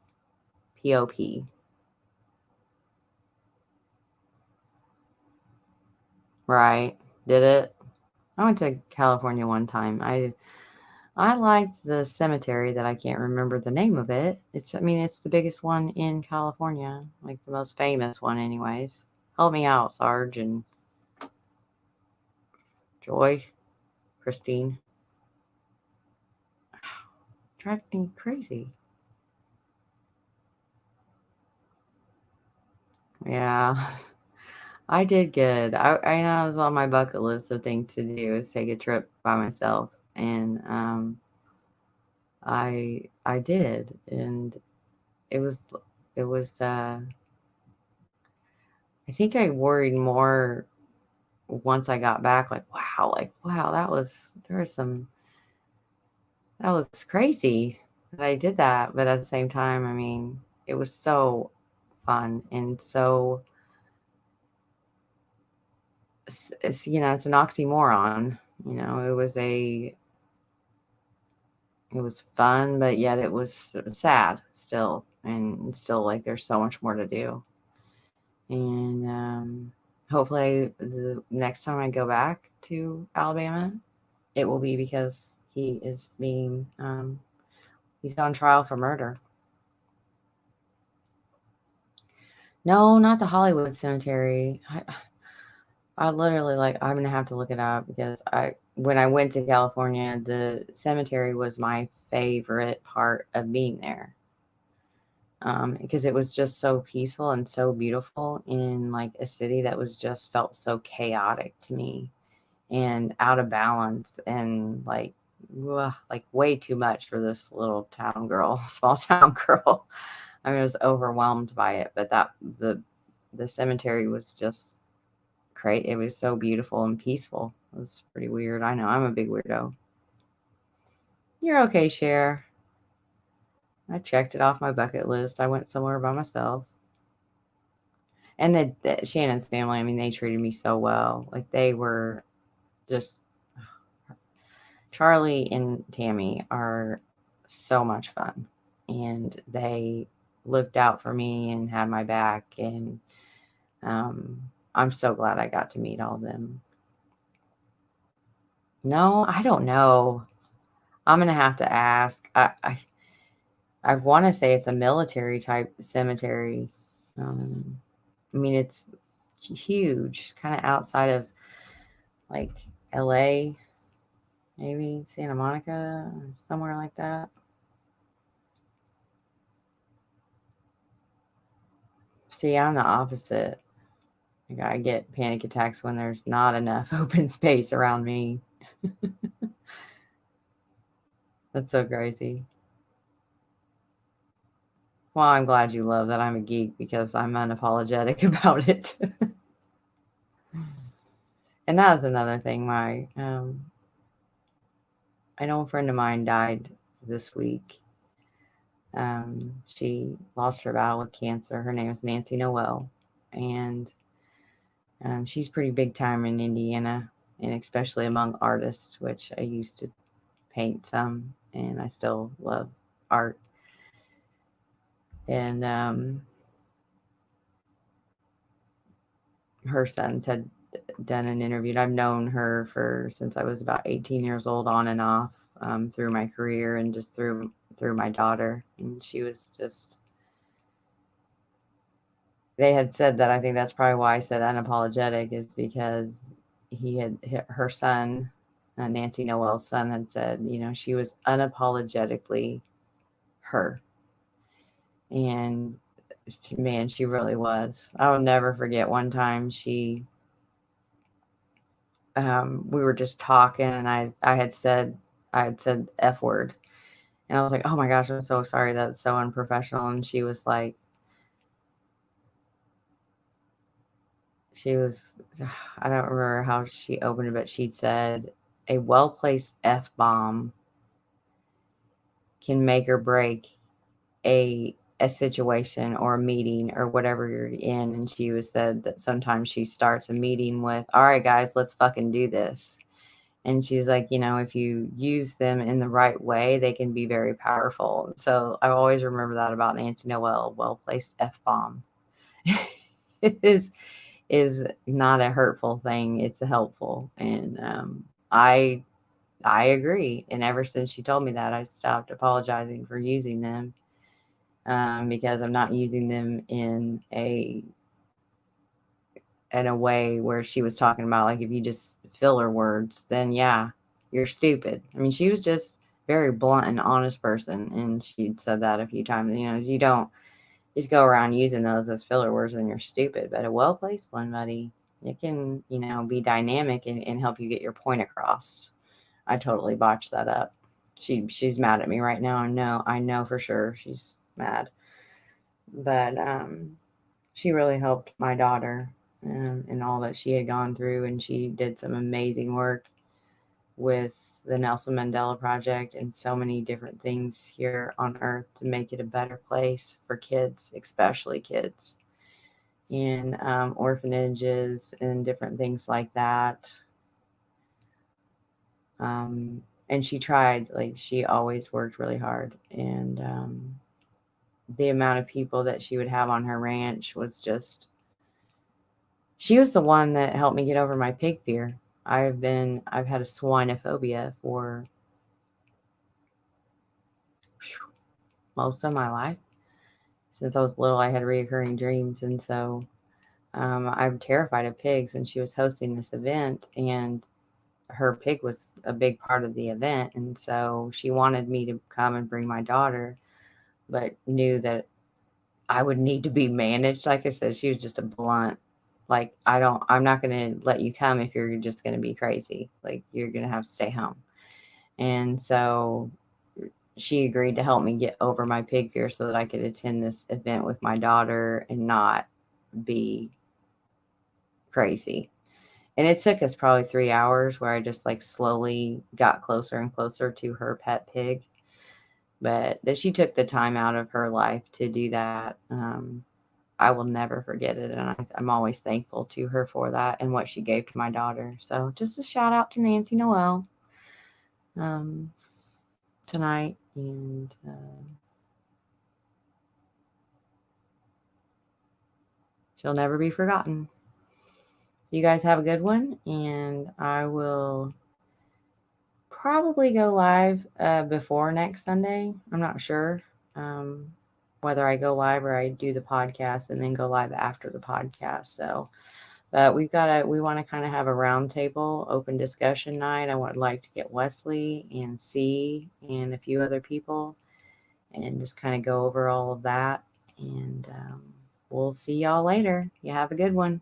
Right. Did it? I went to California one time. I liked the cemetery that I can't remember the name of it. It's the biggest one in California, like the most famous one anyways. Help me out, Sarge and Joy, Christine. Drives me crazy. Yeah. I did good. I know it was on my bucket list of things to do is take a trip by myself. And I did. And it was I think I worried more once I got back, like wow, that was crazy that I did that. But at the same time, it was so fun and so it's an oxymoron. It was fun, but yet it was sad still, and still, like, there's so much more to do. And hopefully the next time I go back to Alabama, it will be because he is being he's on trial for murder. No, not the Hollywood Cemetery. I literally, like, I'm gonna have to look it up because when I went to California, the cemetery was my favorite part of being there. Because it was just so peaceful and so beautiful in, like, a city that was just felt so chaotic to me and out of balance and like way too much for this little town girl, small town girl. I was overwhelmed by it, but the cemetery was just great. It was so beautiful and peaceful. It was pretty weird. I know, I'm a big weirdo. You're okay, Cher. I checked it off my bucket list. I went somewhere by myself. And the Shannon's family, they treated me so well. Like, they were just, Charlie and Tammy are so much fun. And they looked out for me and had my back. And I'm so glad I got to meet all of them. No, I don't know. I'm going to have to ask. I want to say it's a military type cemetery. It's huge, kind of outside of, like, LA, maybe Santa Monica, somewhere like that. See, I'm the opposite. Like, I get panic attacks when there's not enough open space around me. That's so crazy. Well, I'm glad you love that I'm a geek because I'm unapologetic about it. And that was another thing. I know a friend of mine died this week. She lost her battle with cancer. Her name is Nancy Noel. And she's pretty big time in Indiana, and especially among artists, which I used to paint some, and I still love art. And her sons had done an interview. And I've known her since I was about 18 years old, on and off, through my career and just through my daughter. And she was just, they had said that, I think that's probably why I said unapologetic, is because her son, Nancy Noel's son, had said, you know, she was unapologetically her. And man, she really was. I will never forget one time we were just talking, and I had said F word, and I was like, oh my gosh, I'm so sorry, that's so unprofessional. And she was, I don't remember how she opened it, but she said, a well-placed F-bomb can make or break a situation or a meeting or whatever you're in. And she was said that sometimes she starts a meeting with, all right, guys, let's fucking do this. And she's like, you know, if you use them in the right way, they can be very powerful. So I always remember that about Nancy Noel, well-placed F-bomb. is not a hurtful thing. It's a helpful. And I agree. And ever since she told me that, I stopped apologizing for using them, because I'm not using them in a way where she was talking about, like, if you just filler words, then yeah, you're stupid. I mean, she was just very blunt and honest person, and she'd said that a few times. You know, you don't just go around using those as filler words, and you're stupid. But a well-placed one, buddy, it can, you know, be dynamic and help you get your point across. I totally botched that up. She's mad at me right now. I know for sure she's mad. But she really helped my daughter and all that she had gone through, and she did some amazing work with the Nelson Mandela Project and so many different things here on Earth to make it a better place for kids, especially kids in orphanages and different things like that. And she tried, like, she always worked really hard. And the amount of people that she would have on her ranch was just, she was the one that helped me get over my pig fear. I've had a swinophobia for most of my life. Since I was little, I had reoccurring dreams. And so I'm terrified of pigs. And she was hosting this event, and her pig was a big part of the event. And so she wanted me to come and bring my daughter, but knew that I would need to be managed. Like I said, she was just a blunt, like, I'm not going to let you come if you're just going to be crazy. Like, you're going to have to stay home. And so she agreed to help me get over my pig fear so that I could attend this event with my daughter and not be crazy. And it took us probably 3 hours where I just, like, slowly got closer and closer to her pet pig. But that she took the time out of her life to do that. I will never forget it. And I'm always thankful to her for that and what she gave to my daughter. So just a shout out to Nancy Noel tonight. And she'll never be forgotten. So you guys have a good one. And I will probably go live before next Sunday. I'm not sure whether I go live or I do the podcast and then go live after the podcast. So, but we want to kind of have a roundtable open discussion night. I would like to get Wesley and C and a few other people and just kind of go over all of that. And we'll see y'all later. You have a good one.